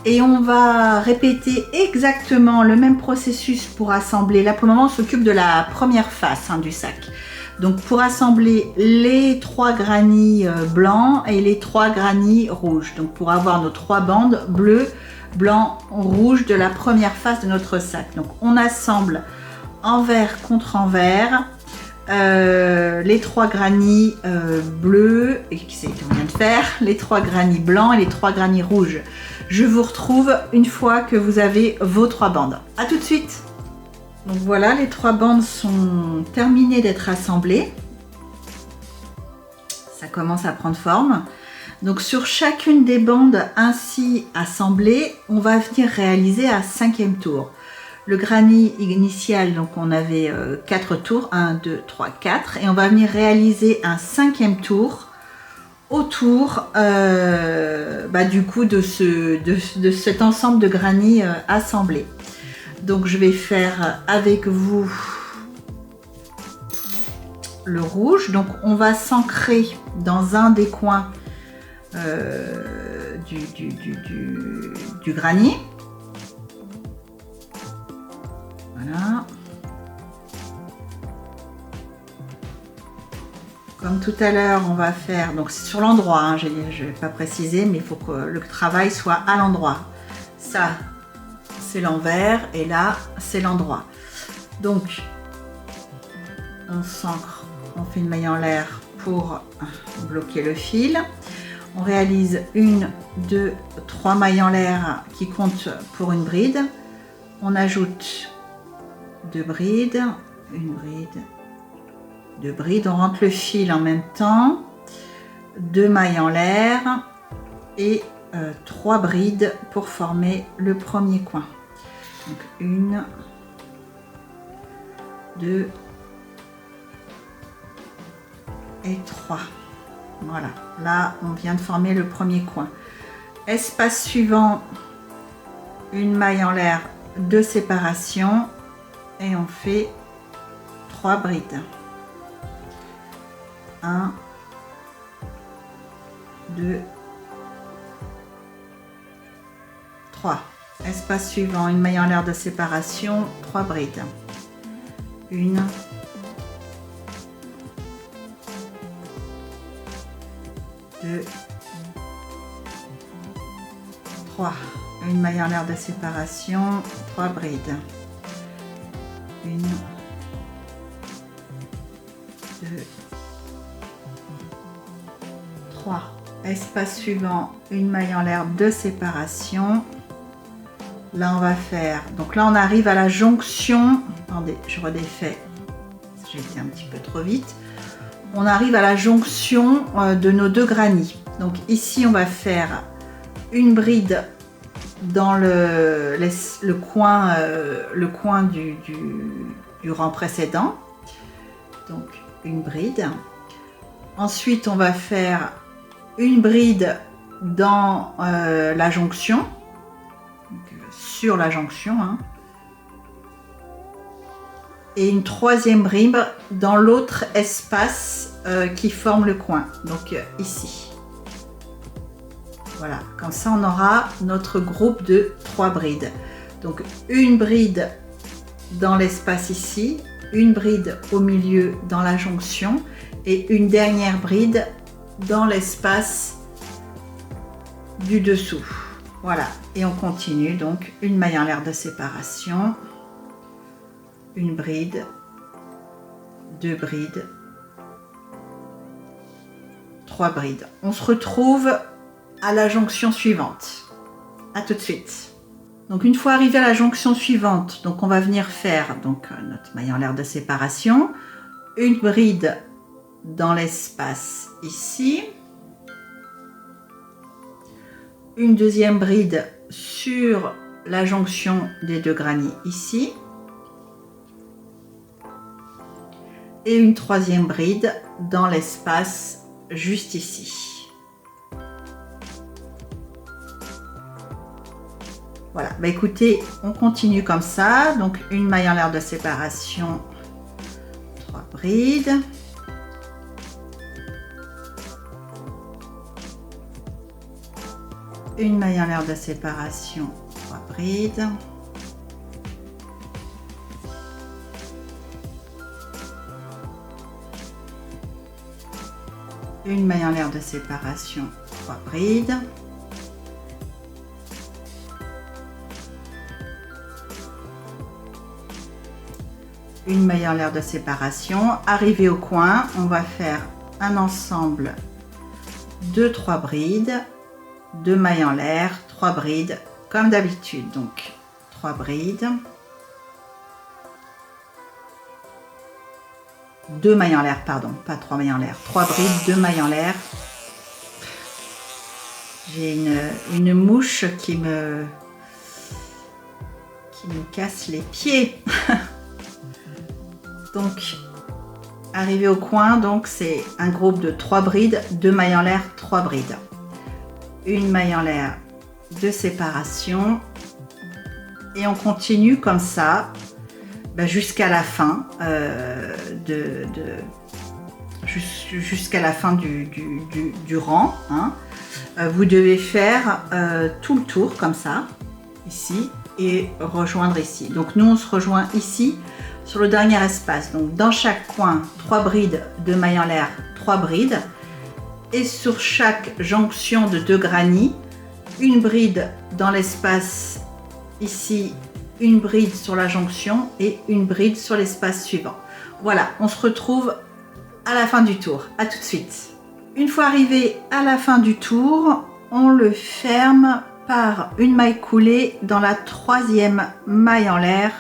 Et on va répéter exactement le même processus pour assembler. Là pour le moment on s'occupe de la première face du sac. Donc pour assembler les 3 granits blancs et les 3 granits rouges. Donc pour avoir nos 3 bandes bleu, blanc, rouge de la première face de notre sac. Donc on assemble envers contre envers. Les 3 granits bleus, et c'est ce qu'on vient de faire, les 3 granits blancs et les 3 granits rouges. Je vous retrouve une fois que vous avez vos 3 bandes. A tout de suite. Donc voilà, les 3 bandes sont terminées d'être assemblées. Ça commence à prendre forme. Donc sur chacune des bandes ainsi assemblées, on va venir réaliser un 5e tour. Le granit initial, donc on avait 4 tours, 1, 2, 3, 4, et on va venir réaliser un 5e tour autour du coup de cet ensemble de granits assemblés. Donc je vais faire avec vous le rouge, donc on va s'ancrer dans un des coins du granit. Voilà. Comme tout à l'heure, on va faire, donc c'est sur l'endroit, je ne vais pas préciser, mais il faut que le travail soit à l'endroit. Ça, c'est l'envers et là, c'est l'endroit. Donc, on s'ancre, on fait une maille en l'air pour bloquer le fil. On réalise 1, 2, 3 mailles en l'air qui comptent pour une bride. On ajoute 2 brides, une bride, 2 brides, on rentre le fil en même temps, 2 mailles en l'air et 3 brides pour former le premier coin. Donc 1, 2 et 3. Voilà, là on vient de former le premier coin. Espace suivant, une maille en l'air de séparation. Et on fait 3 brides. 1, 2, 3. Espace suivant, une maille en l'air de séparation, 3 brides. 1, 2, 3. Une maille en l'air de séparation, 3 brides. 1, 2, 3. Espace suivant, une maille en l'air de séparation. Là on va faire, donc là on arrive à la jonction. Attendez, je redéfais, j'ai été un petit peu trop vite. on arrive à la jonction de nos deux granits. Donc ici on va faire une bride dans le coin du rang précédent, donc une bride. Ensuite on va faire une bride dans la jonction, donc, sur la jonction, hein, et une troisième bride dans l'autre espace qui forme le coin, donc ici. Voilà, comme ça on aura notre groupe de 3 brides. Donc une bride dans l'espace ici, une bride au milieu dans la jonction et une dernière bride dans l'espace du dessous. Voilà, et on continue donc une maille en l'air de séparation, une bride, 2 brides, 3 brides. On se retrouve à la jonction suivante. À tout de suite. Donc une fois arrivé à la jonction suivante, donc on va venir faire donc notre maille en l'air de séparation, une bride dans l'espace ici, une deuxième bride sur la jonction des deux granits ici, et une troisième bride dans l'espace juste ici. Voilà, bah écoutez, on continue comme ça. Donc une maille en l'air de séparation, 3 brides. Une maille en l'air de séparation, 3 brides. Une maille en l'air de séparation, 3 brides. Une maille en l'air de séparation. Arrivé au coin, on va faire un ensemble de 3 brides, 2 mailles en l'air, 3 brides comme d'habitude. Donc 3 brides, 2 mailles en l'air, pardon, pas 3 mailles en l'air, 3 brides, 2 mailles en l'air. J'ai une mouche qui me casse les pieds. Donc, arrivé au coin, donc c'est un groupe de 3 brides, 2 mailles en l'air, 3 brides. Une maille en l'air de séparation. Et on continue comme ça jusqu'à la fin jusqu'à la fin du rang. Hein. Vous devez faire tout le tour comme ça, ici, et rejoindre ici. Donc nous, on se rejoint ici, sur le dernier espace. Donc dans chaque coin, 3 brides, 2 mailles en l'air, 3 brides. Et sur chaque jonction de 2 granits, une bride dans l'espace ici, une bride sur la jonction et une bride sur l'espace suivant. Voilà, on se retrouve à la fin du tour. À tout de suite. Une fois arrivé à la fin du tour, on le ferme par une maille coulée dans la 3e maille en l'air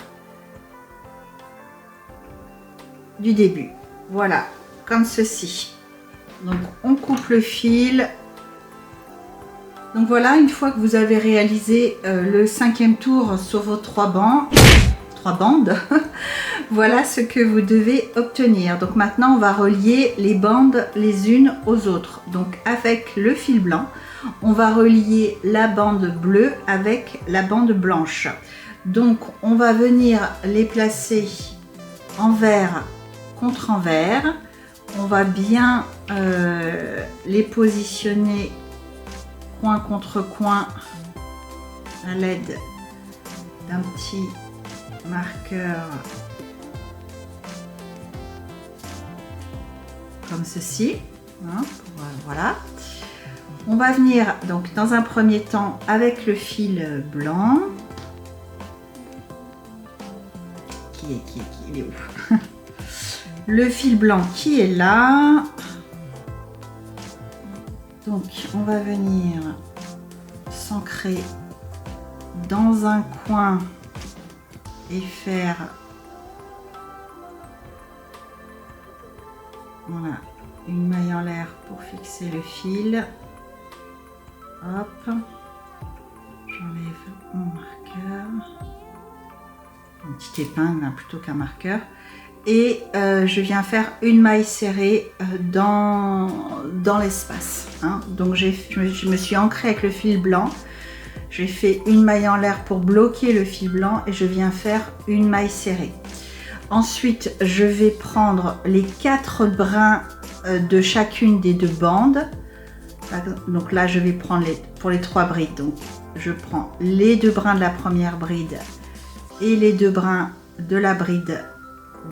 du début. Voilà, comme ceci. Donc on coupe le fil. Donc voilà, une fois que vous avez réalisé le 5e tour sur vos 3 bandes, voilà ce que vous devez obtenir. Donc maintenant on va relier les bandes les unes aux autres. Donc avec le fil blanc, on va relier la bande bleue avec la bande blanche. Donc on va venir les placer envers contre envers. On va bien les positionner coin contre coin à l'aide d'un petit marqueur comme ceci. Hein, voilà. On va venir donc dans un premier temps avec le fil blanc. Il est où? Le fil blanc qui est là. Donc on va venir s'ancrer dans un coin et faire voilà une maille en l'air pour fixer le fil. Hop, j'enlève mon marqueur, une petite épingle hein, plutôt qu'un marqueur, et je viens faire une maille serrée dans l'espace. Hein. Donc je me suis ancrée avec le fil blanc, j'ai fait une maille en l'air pour bloquer le fil blanc et je viens faire une maille serrée. Ensuite, je vais prendre les 4 brins de chacune des 2 bandes. Donc là, je vais prendre pour les 3 brides. Donc, je prends les 2 brins de la première bride et les 2 brins de la bride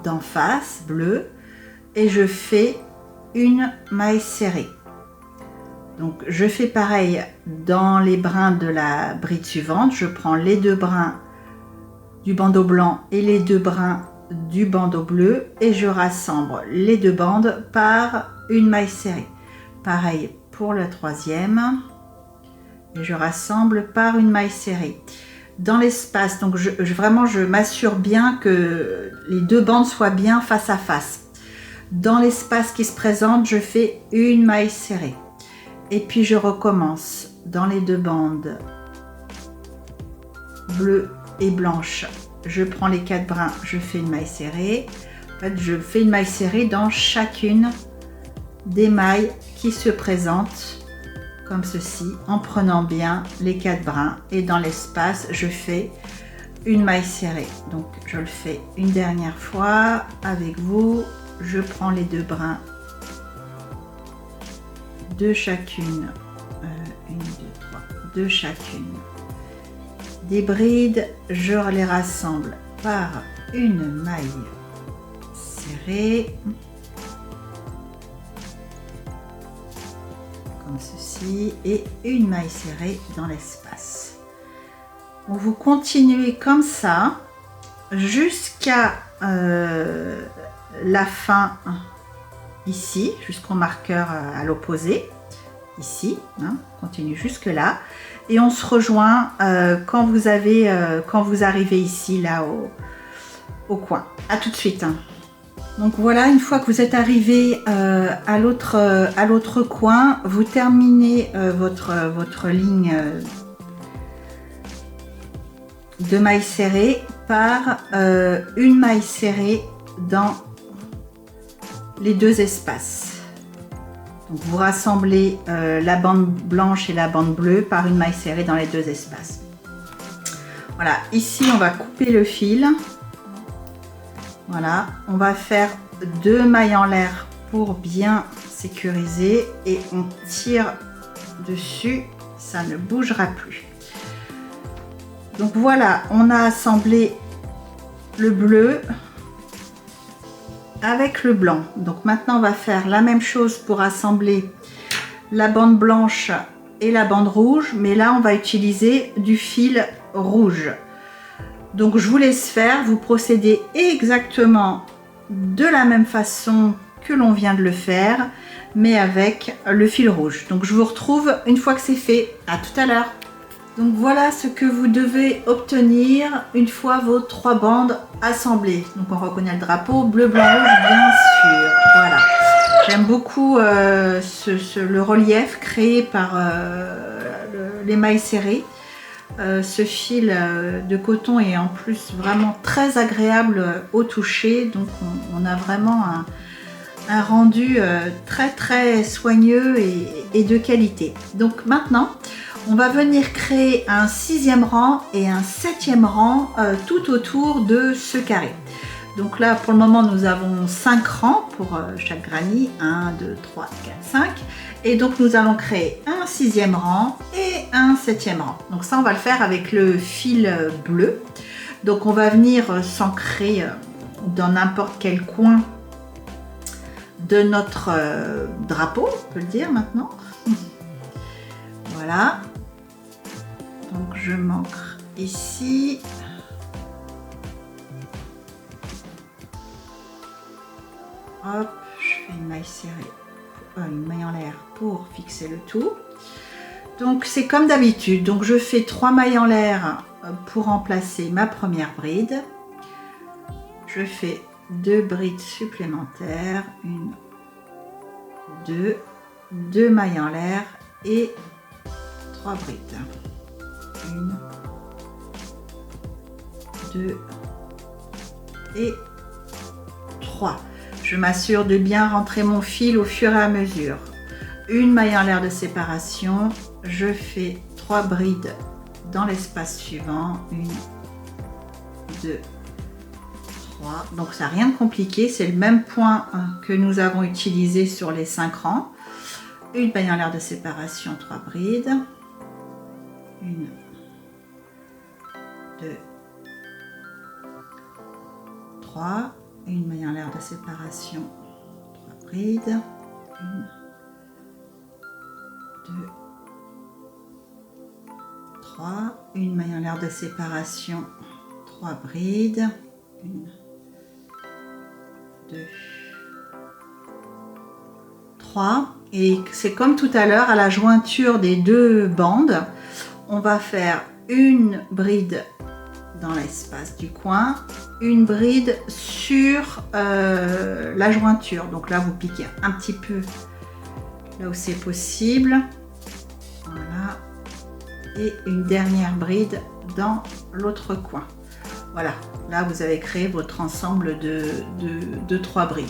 d'en face, bleu, et je fais une maille serrée. Donc, je fais pareil dans les brins de la bride suivante. Je prends les 2 brins du bandeau blanc et les 2 brins du bandeau bleu et je rassemble les 2 bandes par une maille serrée. Pareil pour la troisième et je rassemble par une maille serrée dans l'espace. Donc vraiment je m'assure bien que les 2 bandes soient bien face à face. Dans l'espace qui se présente, je fais une maille serrée et puis je recommence dans les 2 bandes bleues et blanches. Je prends les 4 brins, je fais une maille serrée. En fait, je fais une maille serrée dans chacune des mailles qui se présentent comme ceci, en prenant bien les 4 brins. Et dans l'espace, je fais une maille serrée. Donc, je le fais une dernière fois avec vous. Je prends les 2 brins de chacune, 1, 2, 3, de chacune des brides, je les rassemble par une maille serrée comme ceci et une maille serrée dans l'espace. Vous continuez comme ça jusqu'à la fin ici, jusqu'au marqueur à l'opposé ici, hein, continue jusque là. Et on se rejoint quand vous arrivez ici, là, au coin. À tout de suite. Hein. Donc voilà, une fois que vous êtes arrivé à l'autre coin, vous terminez votre ligne de maille serrée par une maille serrée dans les 2 espaces. Donc vous rassemblez la bande blanche et la bande bleue par une maille serrée dans les 2 espaces. Voilà, ici on va couper le fil. Voilà, on va faire 2 mailles en l'air pour bien sécuriser et on tire dessus, ça ne bougera plus. Donc voilà, on a assemblé le bleu avec le blanc. Donc maintenant on va faire la même chose pour assembler la bande blanche et la bande rouge, mais là on va utiliser du fil rouge. Donc je vous laisse faire, vous procédez exactement de la même façon que l'on vient de le faire, mais avec le fil rouge. Donc je vous retrouve une fois que c'est fait. À tout à l'heure. Donc voilà ce que vous devez obtenir une fois vos 3 bandes assemblées. Donc on reconnaît le drapeau bleu, blanc, rouge, bien sûr. Voilà. J'aime beaucoup le relief créé par les mailles serrées. Ce fil de coton est en plus vraiment très agréable au toucher. Donc on a vraiment un rendu très soigneux et de qualité. Donc maintenant, on va venir créer un 6e rang et un 7e rang tout autour de ce carré. Donc là, pour le moment, nous avons 5 rangs pour chaque granny. 1, 2, 3, 4, 5. Et donc, nous allons créer un 6e rang et un 7e rang. Donc ça, on va le faire avec le fil bleu. Donc, on va venir s'ancrer dans n'importe quel coin de notre drapeau, on peut le dire maintenant. Voilà. Donc je m'ancre ici. Hop, je fais une maille serrée, une maille en l'air pour fixer le tout. Donc c'est comme d'habitude. Donc je fais 3 mailles en l'air pour remplacer ma première bride. Je fais 2 brides supplémentaires, 1, 2, 2 mailles en l'air et 3 brides. 1, 2 et 3. Je m'assure de bien rentrer mon fil au fur et à mesure. Une maille en l'air de séparation, je fais 3 brides dans l'espace suivant. 1, 2, 3. Donc ça n'a rien de compliqué, c'est le même point que nous avons utilisé sur les 5 rangs. Une maille en l'air de séparation, 3 brides. 1, 2, 3. Une maille en l'air de séparation, 3 brides. 1, 2, 3. Une maille en l'air de séparation, 3 brides. 1, 2, 3. Et c'est comme tout à l'heure, à la jointure des deux bandes, on va faire une bride dans l'espace du coin, une bride sur la jointure. Donc là, vous piquez un petit peu là où c'est possible. Voilà. Et une dernière bride dans l'autre coin. Voilà. Là, vous avez créé votre ensemble de 3 brides.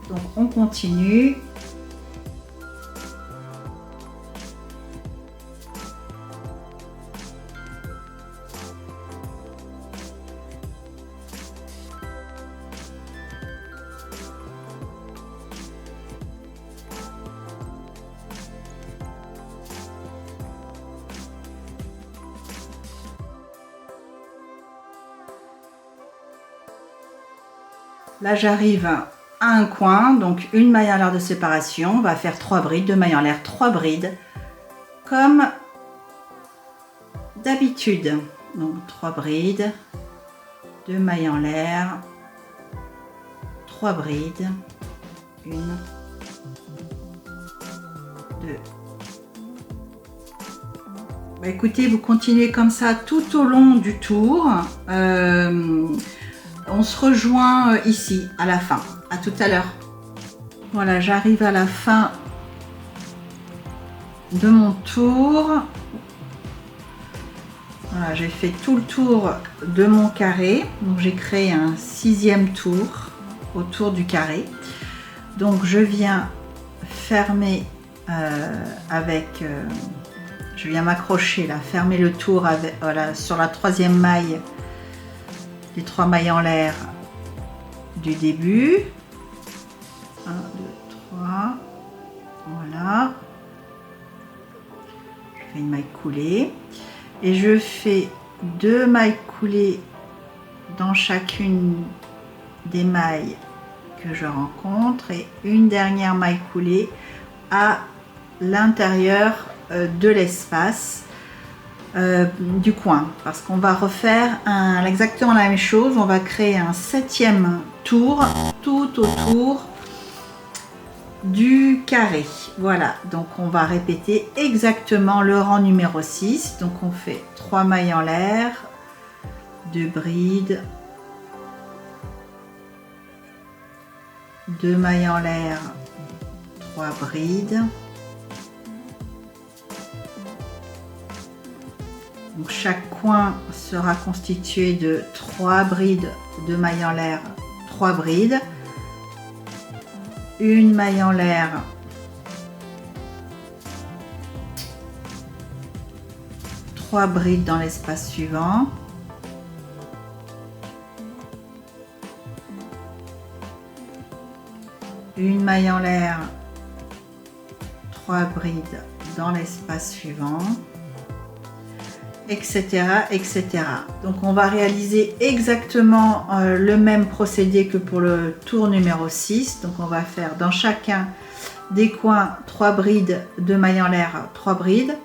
Donc, on continue. Là, j'arrive à un coin, donc une maille en l'air de séparation. On va faire 3 brides, 2 mailles en l'air, 3 brides, comme d'habitude. Donc 3 brides, 2 mailles en l'air, 3 brides, 1, 2, 2. Bah, écoutez, vous continuez comme ça tout au long du tour. On se rejoint ici à la fin. À tout à l'heure. Voilà, j'arrive à la fin de mon tour. Voilà, j'ai fait tout le tour de mon carré. Donc j'ai créé un 6e tour autour du carré. Donc je viens fermer je viens m'accrocher là, fermer le tour avec, voilà, sur la 3e maille. Les 3 mailles en l'air du début. 1, 2, 3. Voilà. Je fais une maille coulée. Et je fais 2 mailles coulées dans chacune des mailles que je rencontre et une dernière maille coulée à l'intérieur de l'espace. Du coin, parce qu'on va refaire exactement la même chose. On va créer un 7e tour tout autour du carré. Voilà, donc on va répéter exactement le rang numéro 6. Donc on fait 3 mailles en l'air, 2 brides, 2 mailles en l'air, 3 brides. Donc chaque coin sera constitué de 3 brides, 2 mailles en l'air, 3 brides, une maille en l'air, 3 brides dans l'espace suivant, une maille en l'air, 3 brides dans l'espace suivant, etc., etc. Donc on va réaliser exactement le même procédé que pour le tour numéro 6. Donc on va faire dans chacun des coins 3 brides, 2 mailles en l'air, 3 brides,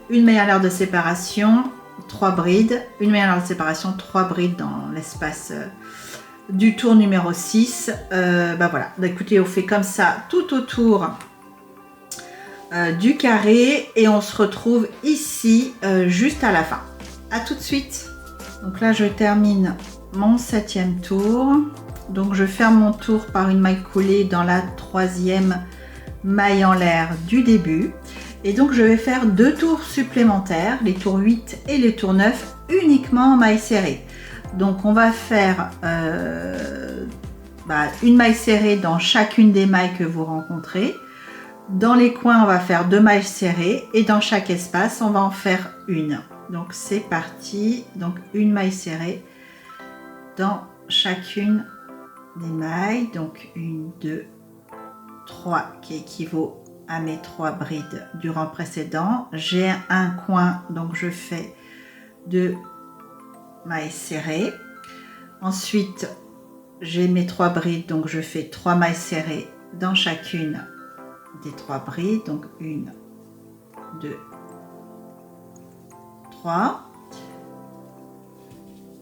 une maille en l'air de séparation, 3 brides, une maille en l'air de séparation, 3 brides dans l'espace du tour numéro 6. Bah voilà, écoutez, on fait comme ça tout autour du carré et on se retrouve ici juste à la fin. À tout de suite. Donc là je termine mon 7e tour. Donc je ferme mon tour par une maille coulée dans la 3e mailles en l'air du début. Et donc je vais faire 2 tours supplémentaires, les tours 8 et les tours 9, uniquement en mailles serrées. Donc on va faire une maille serrée dans chacune des mailles que vous rencontrez. Dans les coins, on va faire 2 mailles serrées et dans chaque espace, on va en faire une. Donc c'est parti. Donc une maille serrée dans chacune des mailles. Donc 1, 2, 3 qui équivaut à mes 3 brides du rang précédent. J'ai un coin, donc je fais 2 mailles serrées. Ensuite, j'ai mes 3 brides, donc je fais 3 mailles serrées dans chacune des 3 brides. Donc 1, 2, 3.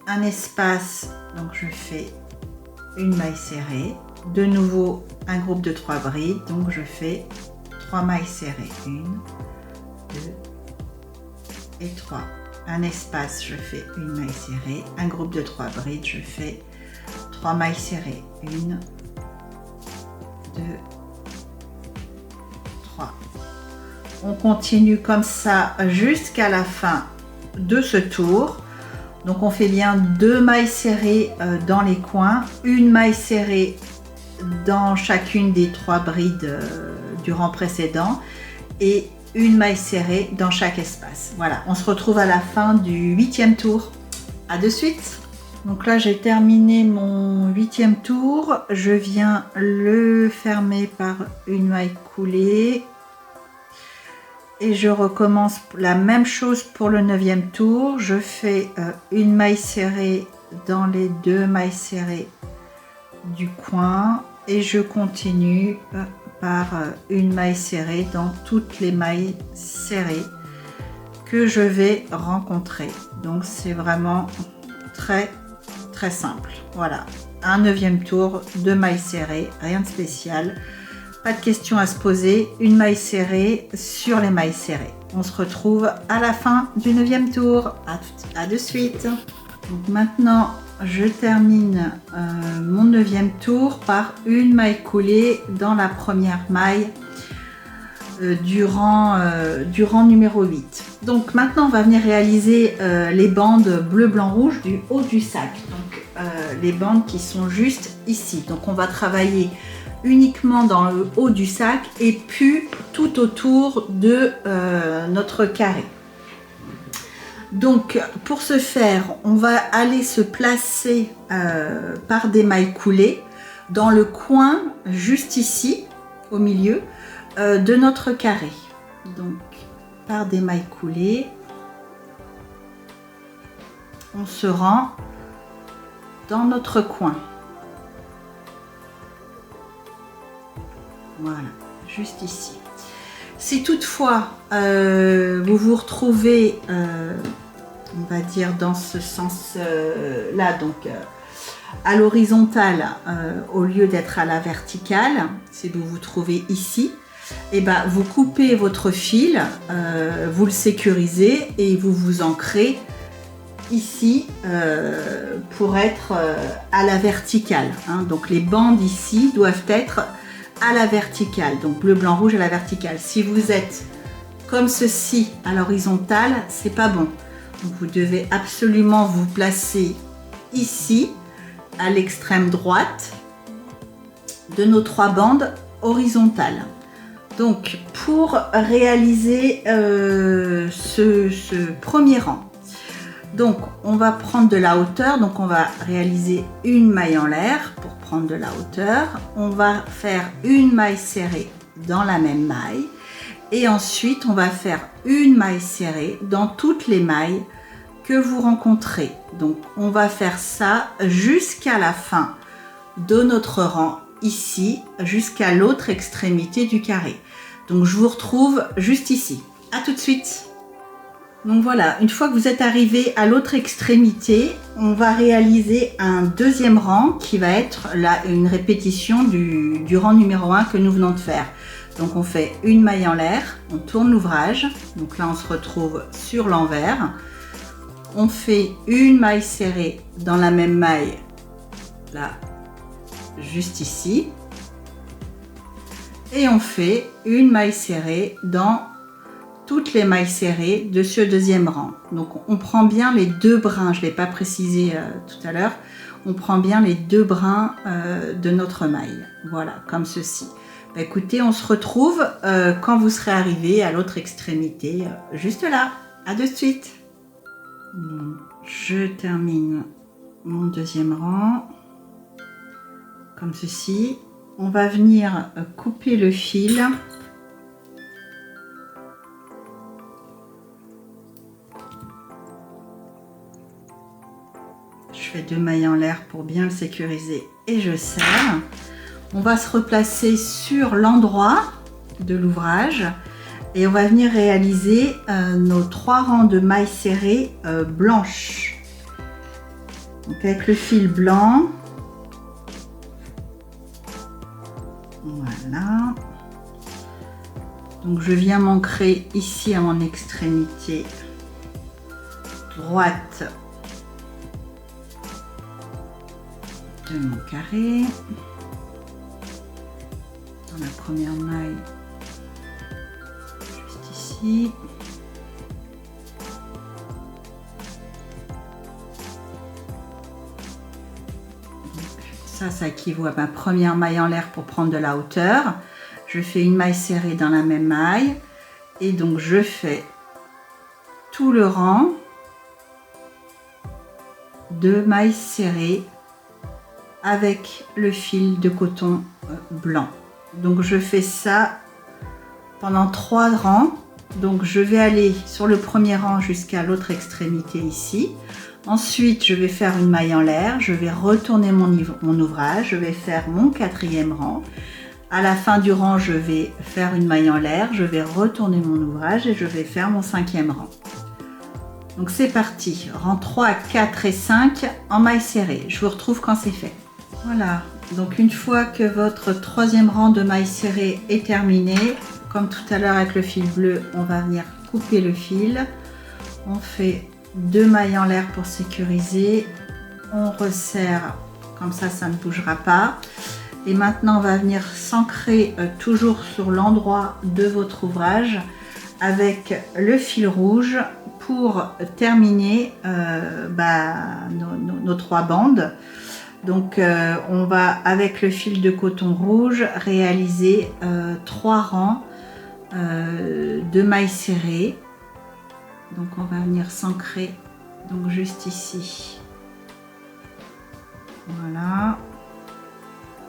Un espace, donc je fais une maille serrée. De nouveau, un groupe de 3 brides, donc je fais 3 mailles serrées. 1, 2 et 3. Un espace, je fais une maille serrée. Un groupe de 3 brides, je fais 3 mailles serrées. 1, 2, 3. On continue comme ça jusqu'à la fin de ce tour. Donc on fait bien 2 mailles serrées dans les coins, une maille serrée dans chacune des 3 brides du rang précédent et une maille serrée dans chaque espace. Voilà, on se retrouve à la fin du 8e tour. À de suite. Donc là j'ai terminé mon 8e tour. Je viens le fermer par une maille coulée. Et je recommence la même chose pour le 9e tour. Je fais une maille serrée dans les 2 mailles serrées du coin. Et je continue par une maille serrée dans toutes les mailles serrées que je vais rencontrer. Donc c'est vraiment très très simple. Voilà, un 9e tour, 2 mailles serrées, rien de spécial. Pas de questions à se poser, une maille serrée sur les mailles serrées. On se retrouve à la fin du 9e tour. À de suite. Donc maintenant, je termine mon 9e tour par une maille coulée dans la première maille du rang numéro 8. Donc maintenant, on va venir réaliser les bandes bleu, blanc, rouge du haut du sac. Donc les bandes qui sont juste ici. Donc on va travailler uniquement dans le haut du sac et puis tout autour de notre carré. Donc pour ce faire, on va aller se placer par des mailles coulées dans le coin juste ici au milieu de notre carré. Donc par des mailles coulées, on se rend dans notre coin. Voilà, juste ici. Si toutefois vous vous retrouvez, on va dire dans ce sens-là, donc à l'horizontale au lieu d'être à la verticale, si vous vous trouvez ici, et ben vous coupez votre fil, vous le sécurisez et vous vous ancrez ici pour être à la verticale. Hein. Donc les bandes ici doivent être à la verticale, donc bleu, blanc, rouge à la verticale. Si vous êtes comme ceci à l'horizontale, c'est pas bon. Donc vous devez absolument vous placer ici à l'extrême droite de nos 3 bandes horizontales. Donc pour réaliser ce premier rang, donc on va prendre de la hauteur, donc on va réaliser une maille en l'air pour prendre de la hauteur. On va faire une maille serrée dans la même maille et ensuite on va faire une maille serrée dans toutes les mailles que vous rencontrez. Donc on va faire ça jusqu'à la fin de notre rang ici, jusqu'à l'autre extrémité du carré. Donc je vous retrouve juste ici. À tout de suite. Donc voilà, une fois que vous êtes arrivé à l'autre extrémité, on va réaliser un 2e rang qui va être là une répétition du rang numéro 1 que nous venons de faire. Donc on fait une maille en l'air, on tourne l'ouvrage, donc là on se retrouve sur l'envers. On fait une maille serrée dans la même maille, là, juste ici. et on fait une maille serrée dans toutes les mailles serrées de ce deuxième rang. Donc on prend bien les deux brins, je ne l'ai pas précisé tout à l'heure, on prend bien les deux brins de notre maille. Voilà, comme ceci. Bah, écoutez, on se retrouve quand vous serez arrivé à l'autre extrémité, juste là. À de suite. Bon, je termine mon deuxième rang, comme ceci. On va venir couper le fil. Je fais 2 mailles en l'air pour bien le sécuriser et je serre. On va se replacer sur l'endroit de l'ouvrage et on va venir réaliser nos 3 rangs de mailles serrées blanches. Donc avec le fil blanc. Voilà. Donc je viens m'ancrer ici à mon extrémité droite de mon carré. Dans la première maille, juste ici. Donc, ça équivaut à ma première maille en l'air pour prendre de la hauteur. Je fais une maille serrée dans la même maille et donc je fais tout le rang de mailles serrées avec le fil de coton blanc. Donc je fais ça pendant 3 rangs. Donc je vais aller sur le premier rang jusqu'à l'autre extrémité ici. Ensuite je vais faire une maille en l'air, je vais retourner mon ouvrage, je vais faire mon 4e rang. À la fin du rang je vais faire une maille en l'air, je vais retourner mon ouvrage et je vais faire mon 5e rang. Donc c'est parti, rang 3, 4 et 5 en maille serrée. Je vous retrouve quand c'est fait. Voilà, donc une fois que votre 3e rang de maille serrée est terminé, comme tout à l'heure avec le fil bleu, on va venir couper le fil. On fait 2 mailles en l'air pour sécuriser. On resserre, comme ça ne bougera pas. Et maintenant, on va venir s'ancrer toujours sur l'endroit de votre ouvrage avec le fil rouge pour terminer nos 3 bandes. Donc on va avec le fil de coton rouge réaliser 3 rangs de mailles serrées. Donc on va venir s'ancrer donc juste ici. Voilà.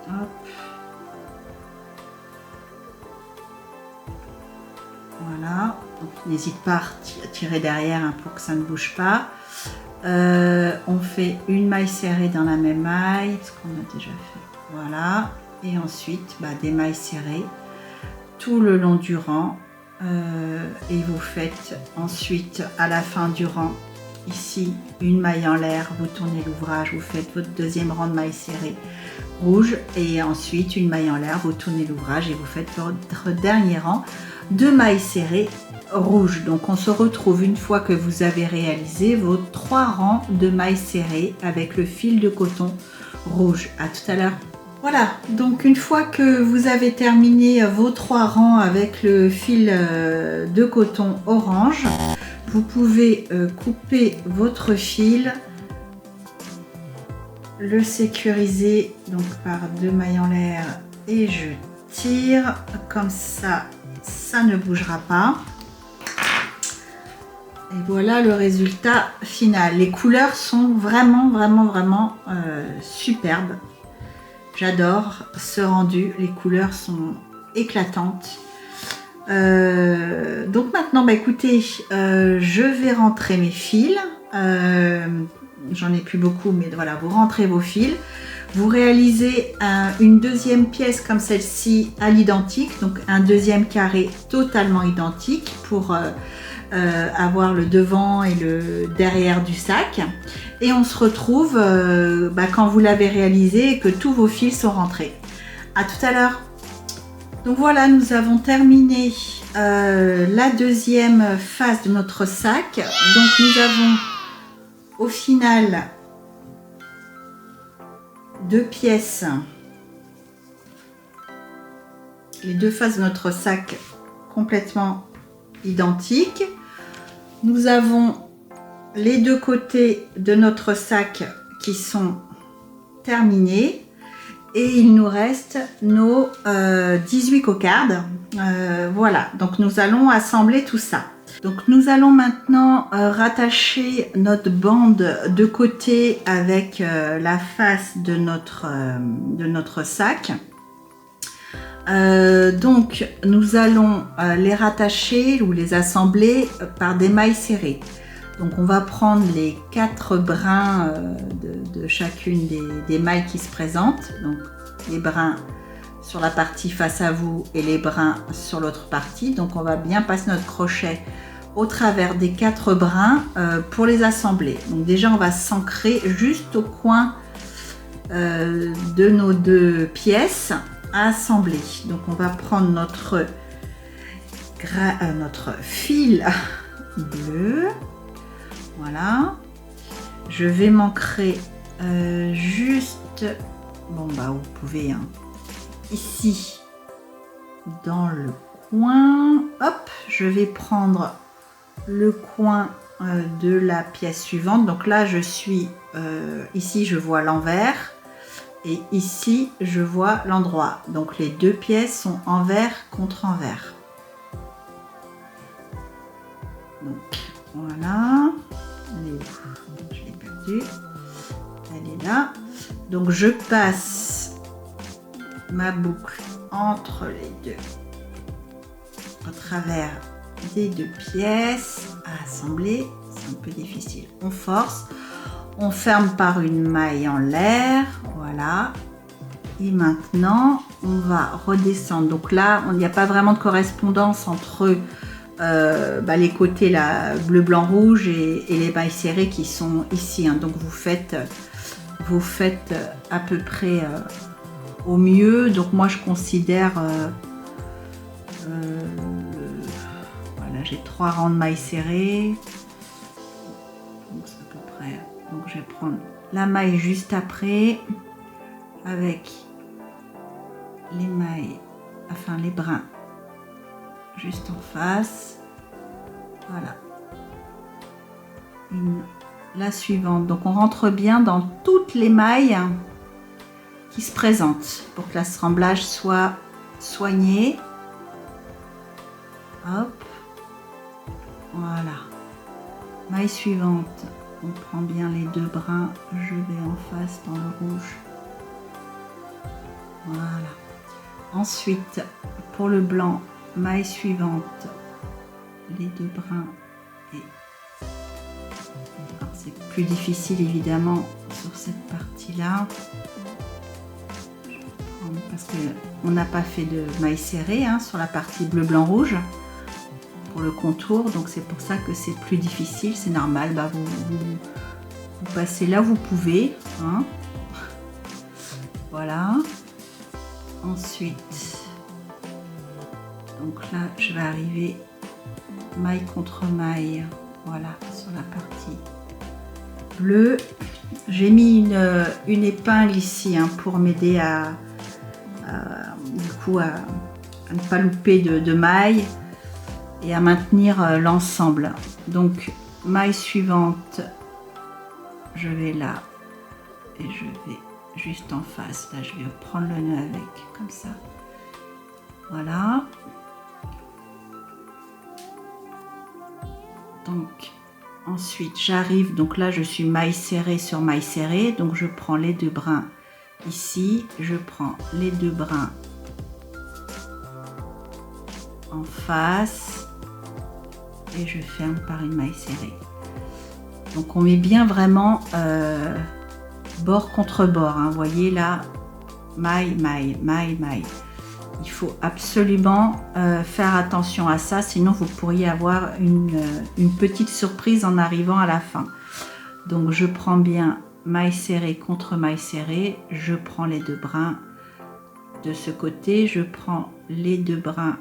Hop. Voilà. Donc n'hésite pas à tirer derrière hein, pour que ça ne bouge pas. On fait une maille serrée dans la même maille, ce qu'on a déjà fait. Voilà. Et ensuite des mailles serrées tout le long du rang. Et vous faites ensuite à la fin du rang ici une maille en l'air, vous tournez l'ouvrage, vous faites votre 2e rang de mailles serrées rouge et ensuite une maille en l'air, vous tournez l'ouvrage et vous faites votre dernier rang de mailles serrées rouge. Donc on se retrouve une fois que vous avez réalisé vos 3 rangs de mailles serrées avec le fil de coton rouge. À tout à l'heure. Voilà, donc une fois que vous avez terminé vos 3 rangs avec le fil de coton orange, vous pouvez couper votre fil, le sécuriser donc par 2 mailles en l'air et je tire comme ça, ça ne bougera pas. Et voilà le résultat final. Les couleurs sont vraiment superbes. J'adore ce rendu, les couleurs sont éclatantes. Donc maintenant, écoutez, je vais rentrer mes fils. J'en ai plus beaucoup, mais voilà, vous rentrez vos fils. Vous réalisez une 2e pièce comme celle-ci à l'identique, donc un 2e carré totalement identique pour avoir le devant et le derrière du sac. Et on se retrouve quand vous l'avez réalisé et que tous vos fils sont rentrés. À tout à l'heure. Donc voilà, nous avons terminé la 2e phase de notre sac. Donc nous avons au final 2 pièces les deux faces de notre sac complètement identiques. Nous avons les deux côtés de notre sac qui sont terminés et il nous reste nos 18 cocardes. Voilà, donc nous allons assembler tout ça. Donc nous allons maintenant rattacher notre bande de côté avec la face de notre sac. Donc nous allons les rattacher ou les assembler par des mailles serrées. Donc on va prendre les 4 brins de chacune des mailles qui se présentent. Donc les brins sur la partie face à vous et les brins sur l'autre partie. Donc on va bien passer notre crochet au travers des 4 brins pour les assembler. Donc déjà on va s'ancrer juste au coin de nos 2 pièces à assembler. Donc on va prendre notre fil bleu. Voilà. Je vais m'ancrer juste, bon bah vous pouvez ici dans le coin. Hop, je vais prendre le coin de la pièce suivante. Donc là je suis ici je vois l'envers et ici je vois l'endroit. Donc les 2 pièces sont envers contre envers. Donc voilà. Elle est où? Je l'ai perdue. Elle est là. Donc je passe ma boucle entre les deux au travers des 2 pièces à assembler. C'est un peu difficile. On force, on ferme par une maille en l'air, voilà. Et maintenant on va redescendre. Donc là il n'y a pas vraiment de correspondance entre les côtés là, bleu blanc rouge et les mailles serrées qui sont ici, donc vous faites à peu près au mieux. Donc moi je considère voilà, j'ai 3 rangs de mailles serrées, donc c'est à peu près. Donc je vais prendre la maille juste après avec les mailles, enfin les brins juste en face. Voilà. La suivante. Donc on rentre bien dans toutes les mailles qui se présentent pour que l'assemblage soit soigné. Hop. Voilà. Maille suivante. On prend bien les 2 brins. Je vais en face dans le rouge. Voilà. Ensuite, pour le blanc, maille suivante, les 2 brins. Et c'est plus difficile évidemment sur cette partie là parce que on n'a pas fait de maille serrée sur la partie bleu blanc rouge pour le contour, donc c'est pour ça que c'est plus difficile. C'est normal, vous passez là vous pouvez, voilà. Ensuite, donc là je vais arriver maille contre maille, voilà, sur la partie bleue. J'ai mis une épingle ici pour m'aider à ne pas louper de mailles et à maintenir l'ensemble. Donc maille suivante, je vais là et je vais juste en face. Là je vais prendre le nœud avec, comme ça. Voilà. Donc ensuite j'arrive, donc là je suis maille serrée sur maille serrée, donc je prends les 2 brins ici, je prends les 2 brins en face et je ferme par une maille serrée. Donc on met bien vraiment bord contre bord, vous voyez là, maille, maille, maille, maille. Il faut absolument faire attention à ça, sinon vous pourriez avoir une petite surprise en arrivant à la fin. Donc je prends bien maille serrée contre maille serrée, je prends les 2 brins de ce côté, je prends les 2 brins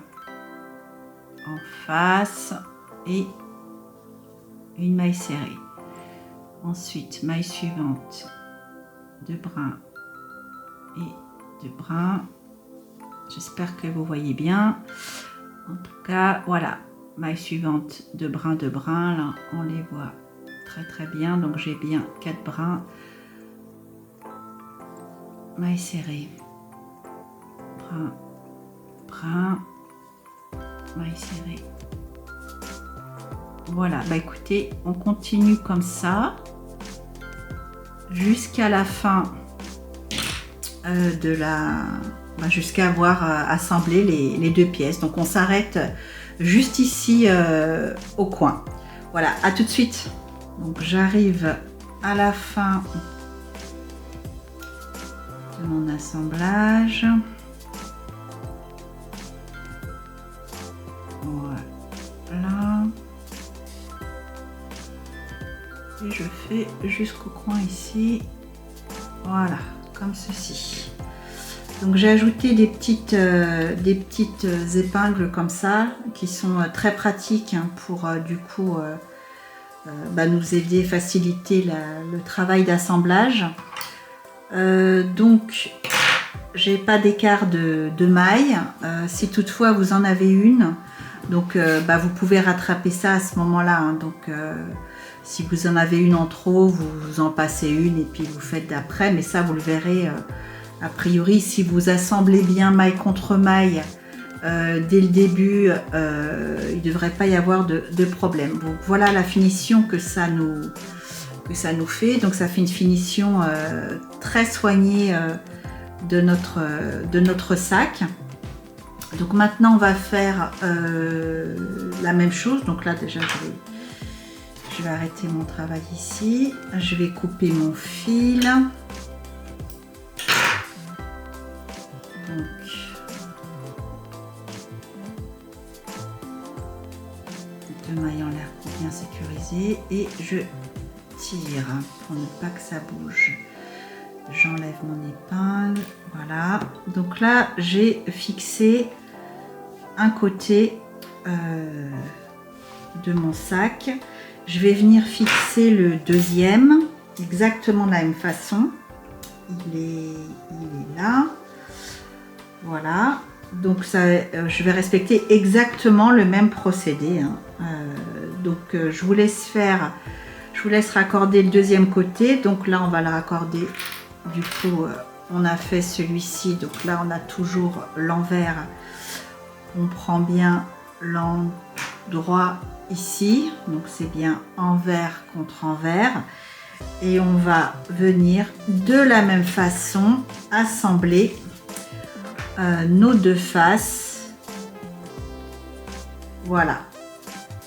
en face et une maille serrée. Ensuite, maille suivante, 2 brins et 2 brins. J'espère que vous voyez bien. En tout cas, voilà, maille suivante de brin, là, on les voit très bien. Donc j'ai bien 4 brins, maille serrée, brin, brin, maille serrée. Voilà, bah écoutez, on continue comme ça jusqu'à la fin de la... jusqu'à avoir assemblé les 2 pièces. Donc on s'arrête juste ici au coin. Voilà, à tout de suite. Donc j'arrive à la fin de mon assemblage. Voilà. Et je fais jusqu'au coin ici. Voilà, comme ceci. Donc j'ai ajouté des petites épingles comme ça qui sont très pratiques hein, pour du coup nous aider, faciliter le travail d'assemblage. Donc j'ai pas d'écart de maille. Si toutefois vous en avez une, donc vous pouvez rattraper ça à ce moment-là. Hein. Donc si vous en avez une en trop, vous en passez une et puis vous faites d'après. Mais ça vous le verrez. A priori, si vous assemblez bien maille contre maille dès le début, il ne devrait pas y avoir de problème. Donc voilà la finition que ça nous fait. Donc ça fait une finition très soignée de notre sac. Donc maintenant on va faire la même chose. Donc là déjà je vais arrêter mon travail ici. Je vais couper mon fil. Deux mailles en l'air pour bien sécuriser et je tire pour ne pas que ça bouge. J'enlève mon épingle, voilà. Donc là j'ai fixé un côté de mon sac. Je vais venir fixer le deuxième exactement de la même façon. Il est là, voilà. Donc ça, je vais respecter exactement le même procédé. Hein. Je vous laisse raccorder le deuxième côté. Donc là, on va le raccorder. Du coup, on a fait celui-ci. Donc là, on a toujours l'envers. On prend bien l'endroit ici. Donc c'est bien envers contre envers. Et on va venir de la même façon assembler nos 2 faces, voilà,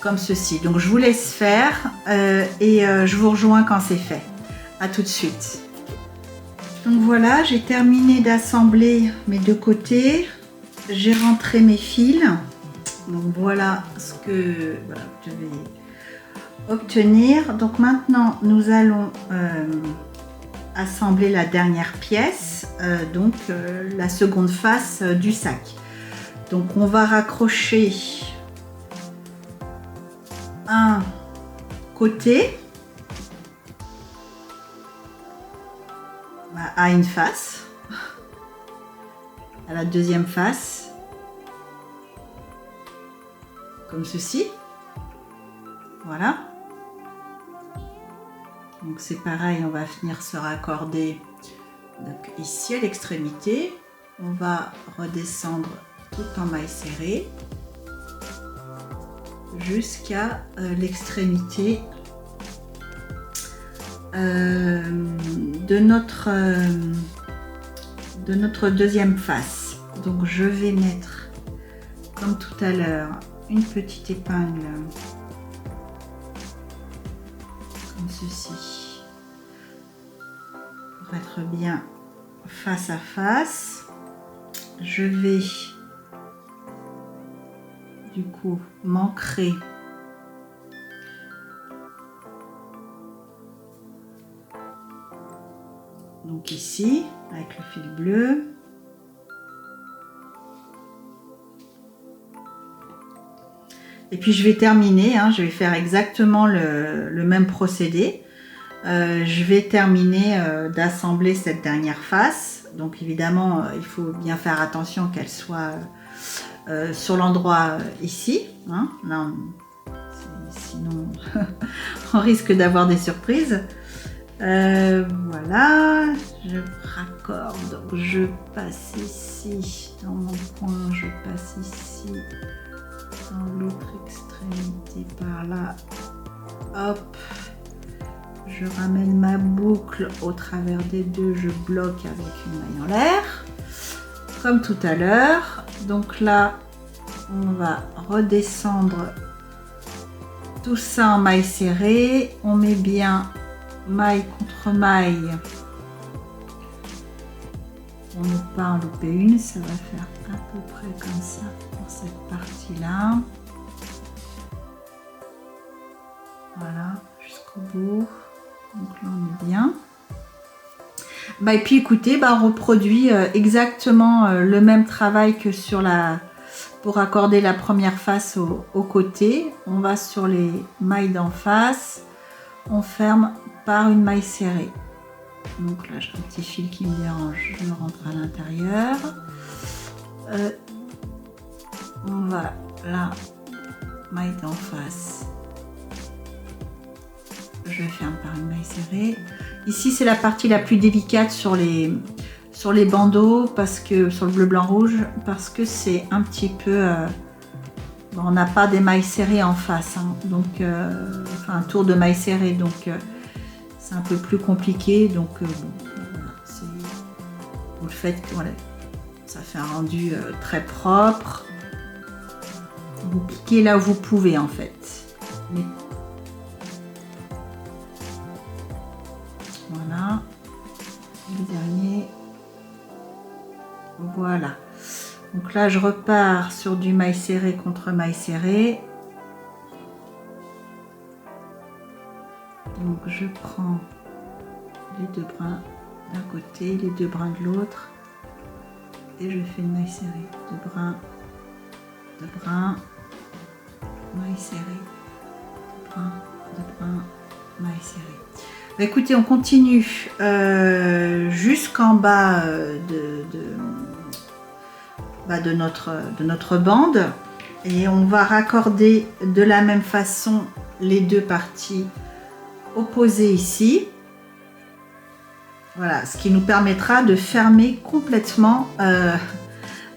comme ceci. Donc je vous laisse faire et je vous rejoins quand c'est fait. À tout de suite. Donc voilà, j'ai terminé d'assembler mes 2 côtés. J'ai rentré mes fils. Donc voilà ce que je vais obtenir. Donc maintenant nous allons assembler la dernière pièce, la seconde face du sac. Donc on va raccrocher un côté à une face, à la deuxième face, comme ceci. Voilà. Donc c'est pareil, on va venir se raccorder donc ici à l'extrémité. On va redescendre tout en maille serrée jusqu'à l'extrémité de notre deuxième face. Donc je vais mettre, comme tout à l'heure, une petite épingle comme ceci pour être bien face à face. Je vais du coup m'ancrer donc ici avec le fil bleu. Et puis je vais terminer, hein, je vais faire exactement le même procédé. Je vais terminer d'assembler cette dernière face Donc évidemment, il faut bien faire attention qu'elle soit sur l'endroit ici. Hein. Là, sinon, on risque d'avoir des surprises. Voilà, je raccorde, je passe ici dans mon coin, je passe ici dans l'autre extrémité par là, hop, je ramène ma boucle au travers des deux, je bloque avec une maille en l'air, comme tout à l'heure. Donc là, on va redescendre tout ça en maille serrée, on met bien maille contre maille pour ne pas en louper une, ça va faire à peu près comme ça pour cette partie là, voilà, jusqu'au bout. Donc là on est bien. Et puis écoutez, on reproduit exactement le même travail que sur pour accorder la première face au côté. On va sur les mailles d'en face, on ferme par une maille serrée. Donc là j'ai un petit fil qui me dérange, je le rentre à l'intérieur. On va là, maille d'en face, je ferme par une maille serrée. Ici c'est la partie la plus délicate sur les bandeaux, parce que sur le bleu blanc rouge, parce que c'est un petit peu on n'a pas des mailles serrées en face, hein, donc enfin un tour de maille serrée, donc c'est un peu plus compliqué. Donc voilà, vous le faites, voilà, ça fait un rendu très propre. Vous piquez là où vous pouvez en fait. Mais voilà, le dernier, voilà. Donc là je repars sur du maille serrée contre maille serrée. Donc je prends les deux brins d'un côté, les deux brins de l'autre, et je fais une maille serrée, deux brins, maille serrée, deux brins, maille serrée. Écoutez, on continue jusqu'en bas de notre bande, et on va raccorder de la même façon les deux parties opposées ici. Voilà, ce qui nous permettra de fermer complètement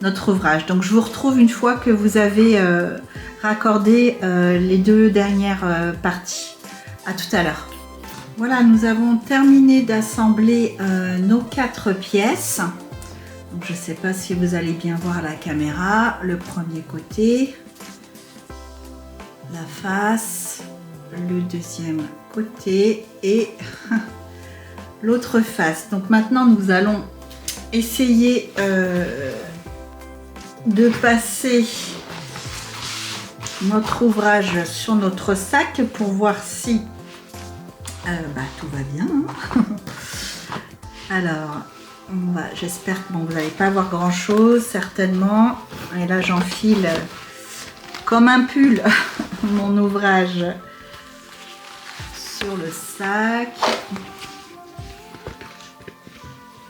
notre ouvrage. Donc je vous retrouve une fois que vous avez raccordé les deux dernières parties. À tout à l'heure. Voilà, nous avons terminé d'assembler nos 4 pièces. Donc, je ne sais pas si vous allez bien voir la caméra. Le premier côté, la face, le deuxième côté et l'autre face. Donc maintenant, nous allons essayer de passer notre ouvrage sur notre sac pour voir si tout va bien. Alors, j'espère que vous n'allez pas voir grand chose, certainement. Et là, j'enfile comme un pull mon ouvrage sur le sac.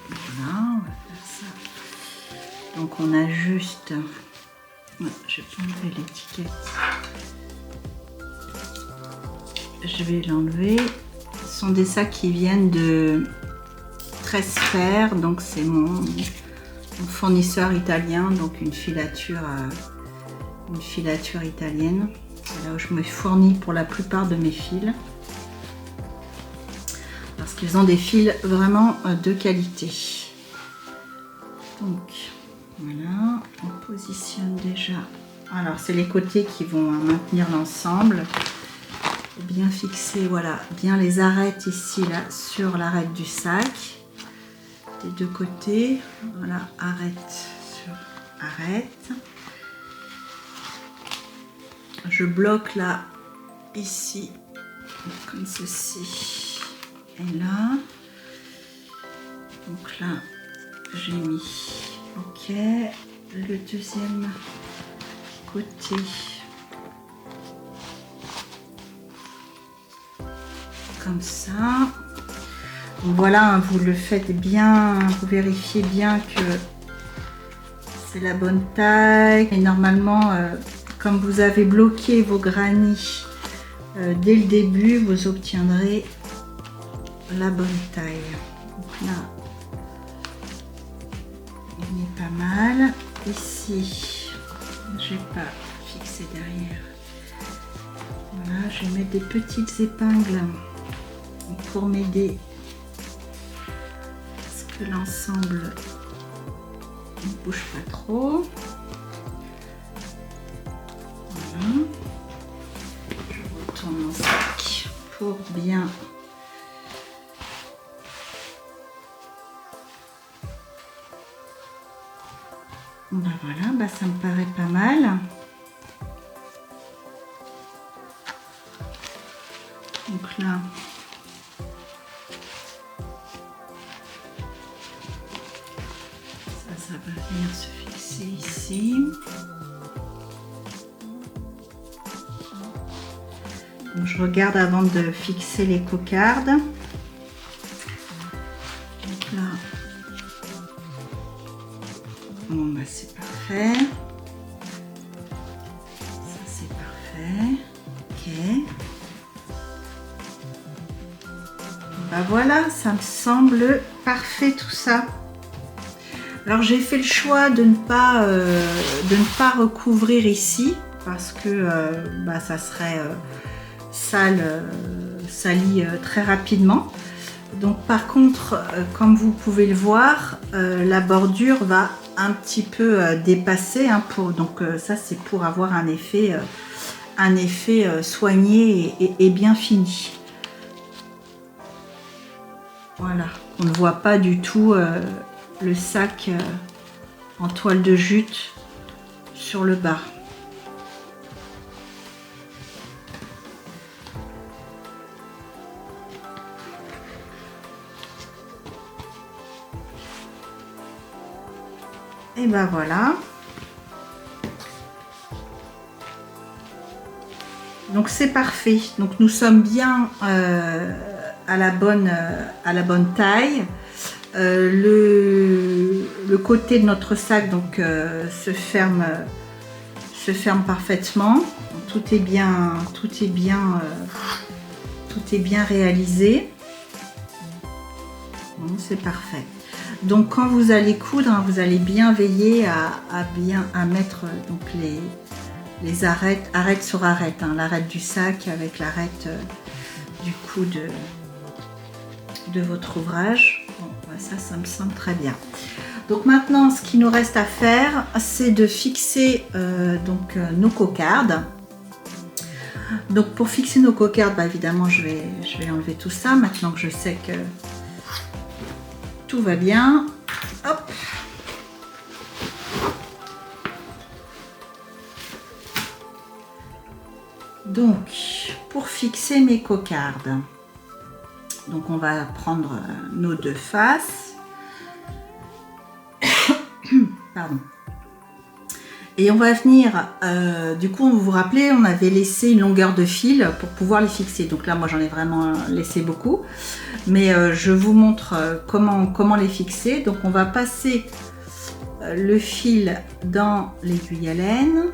Voilà, on va faire ça. Donc, on ajuste. Je vais enlever l'étiquette. Je vais l'enlever. Ce sont des sacs qui viennent de Tresfer, donc c'est mon fournisseur italien, donc une filature italienne. C'est là où je me fournis pour la plupart de mes fils, parce qu'ils ont des fils vraiment de qualité. Donc voilà, on positionne déjà. Alors c'est les côtés qui vont maintenir l'ensemble. Bien fixer, voilà, bien les arêtes ici là sur l'arête du sac des deux côtés. Voilà, arête sur arête. Je bloque là ici comme ceci et là. Donc là j'ai mis ok. Le deuxième côté, comme ça. Voilà, vous le faites bien, vous vérifiez bien que c'est la bonne taille. Et normalement, comme vous avez bloqué vos granits dès le début, vous obtiendrez la bonne taille. Donc là, il est pas mal. Ici, je vais pas fixer derrière. Voilà, je vais mettre des petites épingles pour m'aider à ce que l'ensemble ne bouge pas trop. Voilà. Je retourne mon sac pour bien voilà, ça me paraît pas mal. Donc là, ça va venir se fixer ici. Donc je regarde avant de fixer les cocardes. Donc là, bon bah c'est parfait. Ça c'est parfait. Ok. Bah voilà, ça me semble parfait tout ça. Alors j'ai fait le choix de ne pas recouvrir ici parce que bah, ça serait sali très rapidement. Donc par contre, comme vous pouvez le voir, la bordure va un petit peu dépasser. Hein, donc ça c'est pour avoir un effet soigné et bien fini. Voilà, on ne voit pas du tout le sac en toile de jute sur le bas. Et ben voilà. Donc c'est parfait. Donc nous sommes bien à la bonne taille. Le côté de notre sac donc se ferme parfaitement. Tout est bien réalisé. Bon, c'est parfait. Donc quand vous allez coudre, hein, vous allez bien veiller à mettre donc les arêtes sur arêtes, hein, l'arête du sac avec l'arête du coup de votre ouvrage. Bon, ça me semble très bien. Donc maintenant, ce qu'il nous reste à faire, c'est de fixer nos cocardes. Donc pour fixer nos cocardes, bah, évidemment, je vais enlever tout ça maintenant que je sais que tout va bien. Hop. Donc, pour fixer mes cocardes, donc on va prendre nos deux faces. Pardon. Et on va venir, du coup, vous vous rappelez, on avait laissé une longueur de fil pour pouvoir les fixer. Donc là, moi, j'en ai vraiment laissé beaucoup. Mais je vous montre comment les fixer. Donc, on va passer le fil dans l'aiguille à laine,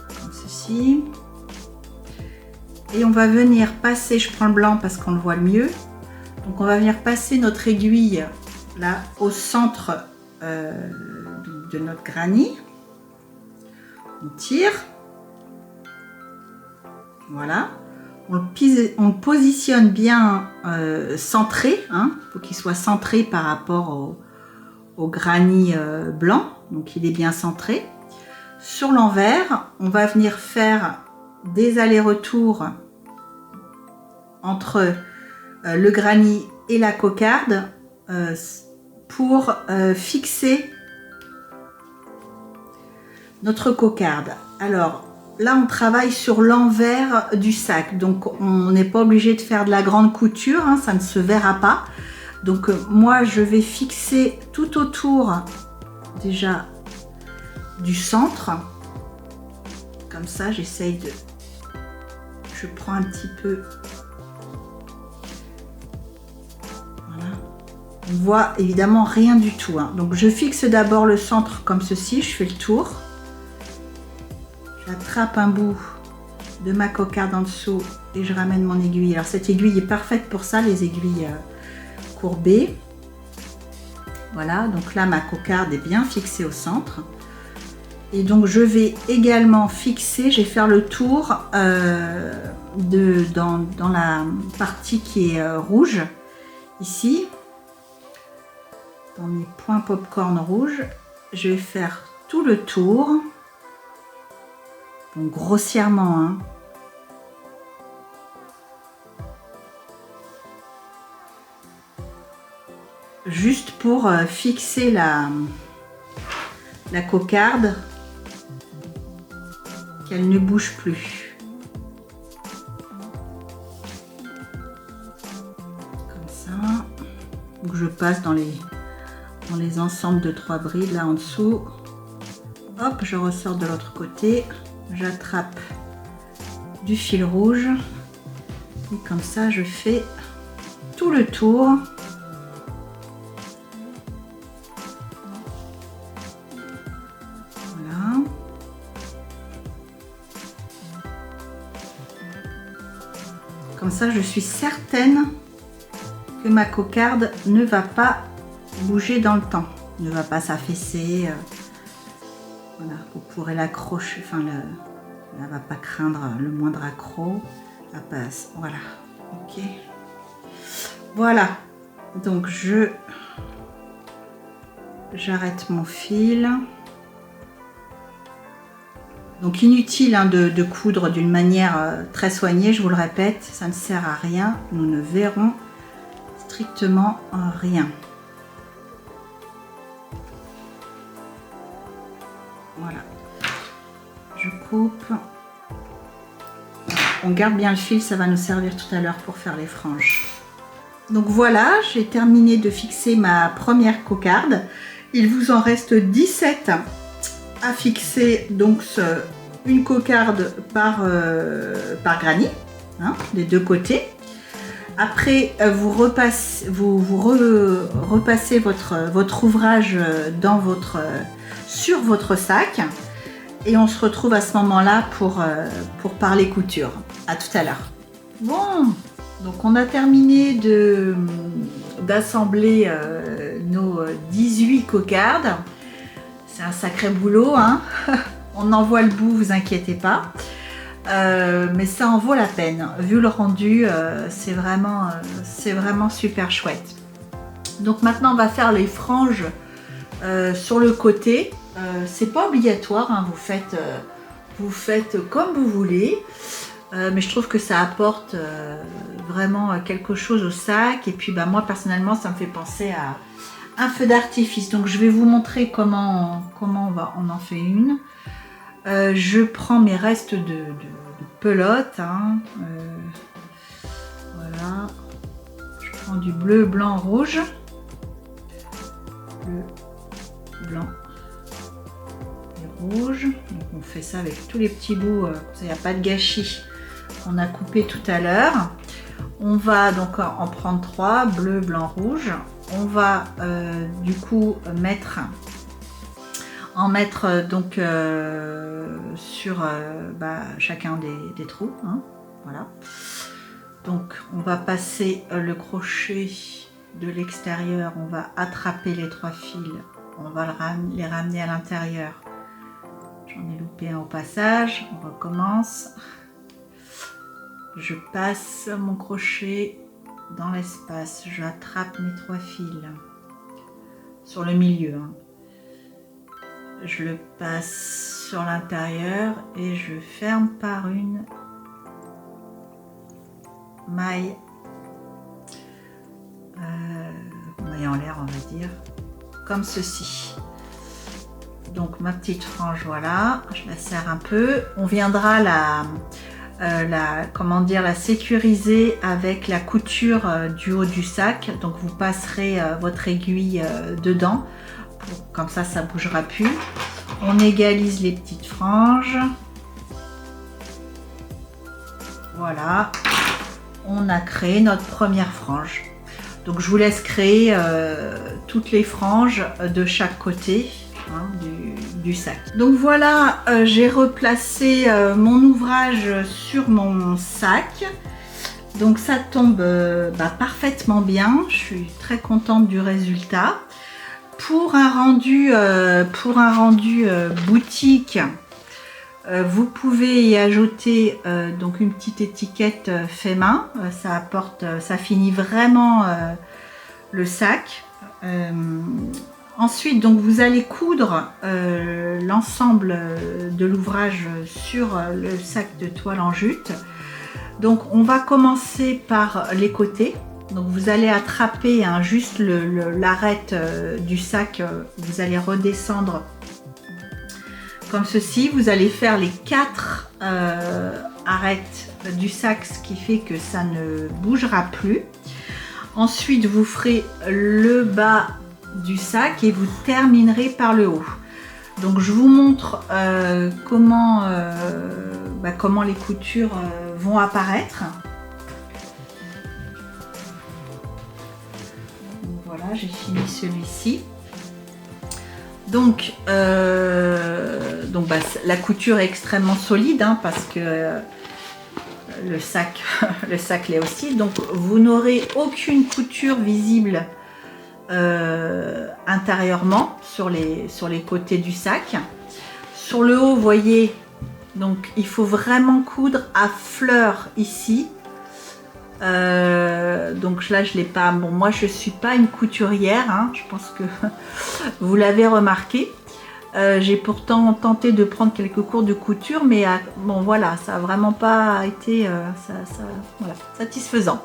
comme ceci. Et on va venir passer, je prends le blanc parce qu'on le voit le mieux. Donc, on va venir passer notre aiguille là au centre de notre granit. On tire. Voilà. On le positionne bien centré. Hein. Il faut qu'il soit centré par rapport au granit blanc. Donc il est bien centré. Sur l'envers, on va venir faire des allers-retours entre le granit et la cocarde pour fixer notre cocarde. Alors là, on travaille sur l'envers du sac, donc on n'est pas obligé de faire de la grande couture, hein, ça ne se verra pas. Donc moi, je vais fixer tout autour déjà du centre. Comme ça, j'essaye de... Je prends un petit peu on voit évidemment rien du tout, hein. Donc je fixe d'abord le centre comme ceci, je fais le tour. J'attrape un bout de ma cocarde en dessous et je ramène mon aiguille. Alors cette aiguille est parfaite pour ça, les aiguilles courbées. Voilà, donc là ma cocarde est bien fixée au centre. Et donc je vais également fixer, je vais faire le tour dans la partie qui est rouge, ici, dans mes points popcorn rouges. Je vais faire tout le tour, donc grossièrement, hein. Juste pour fixer la cocarde, qu'elle ne bouge plus. Comme ça. Donc je passe dans les ensembles de 3 brides là en dessous. Hop, je ressors de l'autre côté. J'attrape du fil rouge. Et comme ça, je fais tout le tour. Comme ça, je suis certaine que ma cocarde ne va pas bouger dans le temps, ne va pas s'affaisser. Voilà, vous pourrez l'accrocher, enfin, elle ne va pas craindre le moindre accroc. Ça passe, voilà, ok. Voilà, donc j'arrête mon fil. Donc inutile hein, de coudre d'une manière très soignée, je vous le répète, ça ne sert à rien, nous ne verrons strictement rien. Voilà, je coupe, on garde bien le fil, ça va nous servir tout à l'heure pour faire les franges. Donc voilà, j'ai terminé de fixer ma première cocarde, il vous en reste 17 à fixer, donc une cocarde par granny, hein, des deux côtés. Après, vous repassez votre ouvrage sur votre sac et on se retrouve à ce moment-là pour parler couture. À tout à l'heure. Bon, donc on a terminé d'assembler nos 18 cocardes. C'est un sacré boulot, hein. On en voit le bout, vous inquiétez pas. Mais ça en vaut la peine. Vu le rendu, c'est vraiment super chouette. Donc maintenant, on va faire les franges sur le côté. C'est pas obligatoire, hein. Vous faites comme vous voulez. Mais je trouve que ça apporte vraiment quelque chose au sac. Et puis, bah, moi, personnellement, ça me fait penser à un feu d'artifice. Donc je vais vous montrer comment on en fait une. Je prends mes restes de pelote, hein. Voilà, je prends du bleu, blanc, rouge, bleu, blanc et rouge. Donc on fait ça avec tous les petits bouts, il n'y a pas de gâchis qu'on a coupé tout à l'heure. On va donc en prendre 3, bleu, blanc, rouge. On va du coup en mettre donc sur chacun des trous, hein, voilà. Donc on va passer le crochet de l'extérieur, on va attraper les 3 fils, on va les ramener à l'intérieur. J'en ai loupé un au passage, on recommence. Je passe mon crochet dans l'espace, j'attrape mes 3 fils sur le milieu, hein. Je le passe sur l'intérieur et je ferme par une maille en l'air, on va dire, comme ceci. Donc ma petite frange, voilà, je la serre un peu. On viendra la sécuriser avec la couture du haut du sac. Donc vous passerez votre aiguille dedans. Comme ça, ça ne bougera plus. On égalise les petites franges. Voilà. On a créé notre première frange. Donc je vous laisse créer toutes les franges de chaque côté du sac. Donc voilà, j'ai replacé mon ouvrage sur mon sac. Donc ça tombe parfaitement bien, je suis très contente du résultat. Pour un rendu, boutique, vous pouvez y ajouter donc une petite étiquette fait main, ça finit vraiment le sac. Ensuite, donc vous allez coudre l'ensemble de l'ouvrage sur le sac de toile en jute. Donc on va commencer par les côtés. Donc vous allez attraper juste l'arête du sac, vous allez redescendre comme ceci. Vous allez faire les 4 arêtes du sac, ce qui fait que ça ne bougera plus. Ensuite vous ferez le bas du sac et vous terminerez par le haut. Donc je vous montre comment les coutures vont apparaître. Donc voilà, j'ai fini celui-ci. Donc la couture est extrêmement solide parce que le sac l'est aussi. Donc vous n'aurez aucune couture visible intérieurement sur les côtés du sac. Sur le haut, vous voyez, donc il faut vraiment coudre à fleur ici. Donc là je l'ai pas, bon moi je suis pas une couturière, je pense que vous l'avez remarqué. J'ai pourtant tenté de prendre quelques cours de couture, mais bon voilà, ça a vraiment pas été voilà, satisfaisant.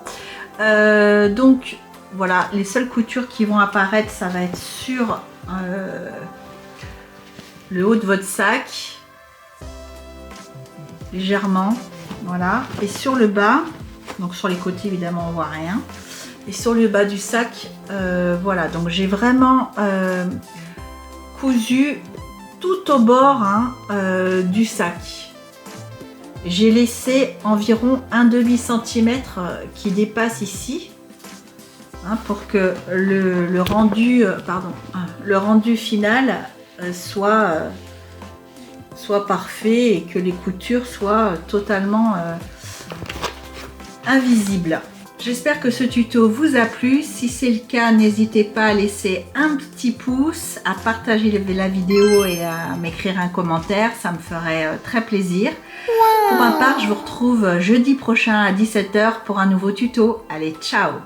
Donc voilà, les seules coutures qui vont apparaître, ça va être sur le haut de votre sac, légèrement, voilà, et sur le bas, donc sur les côtés évidemment on voit rien, et sur le bas du sac, voilà, donc j'ai vraiment cousu tout au bord du sac. J'ai laissé environ un demi-centimètre qui dépasse ici, pour que le rendu final soit parfait et que les coutures soient totalement invisibles. J'espère que ce tuto vous a plu. Si c'est le cas, n'hésitez pas à laisser un petit pouce, à partager la vidéo et à m'écrire un commentaire, ça me ferait très plaisir. Pour ma part, je vous retrouve jeudi prochain à 17 h pour un nouveau tuto. Allez, ciao!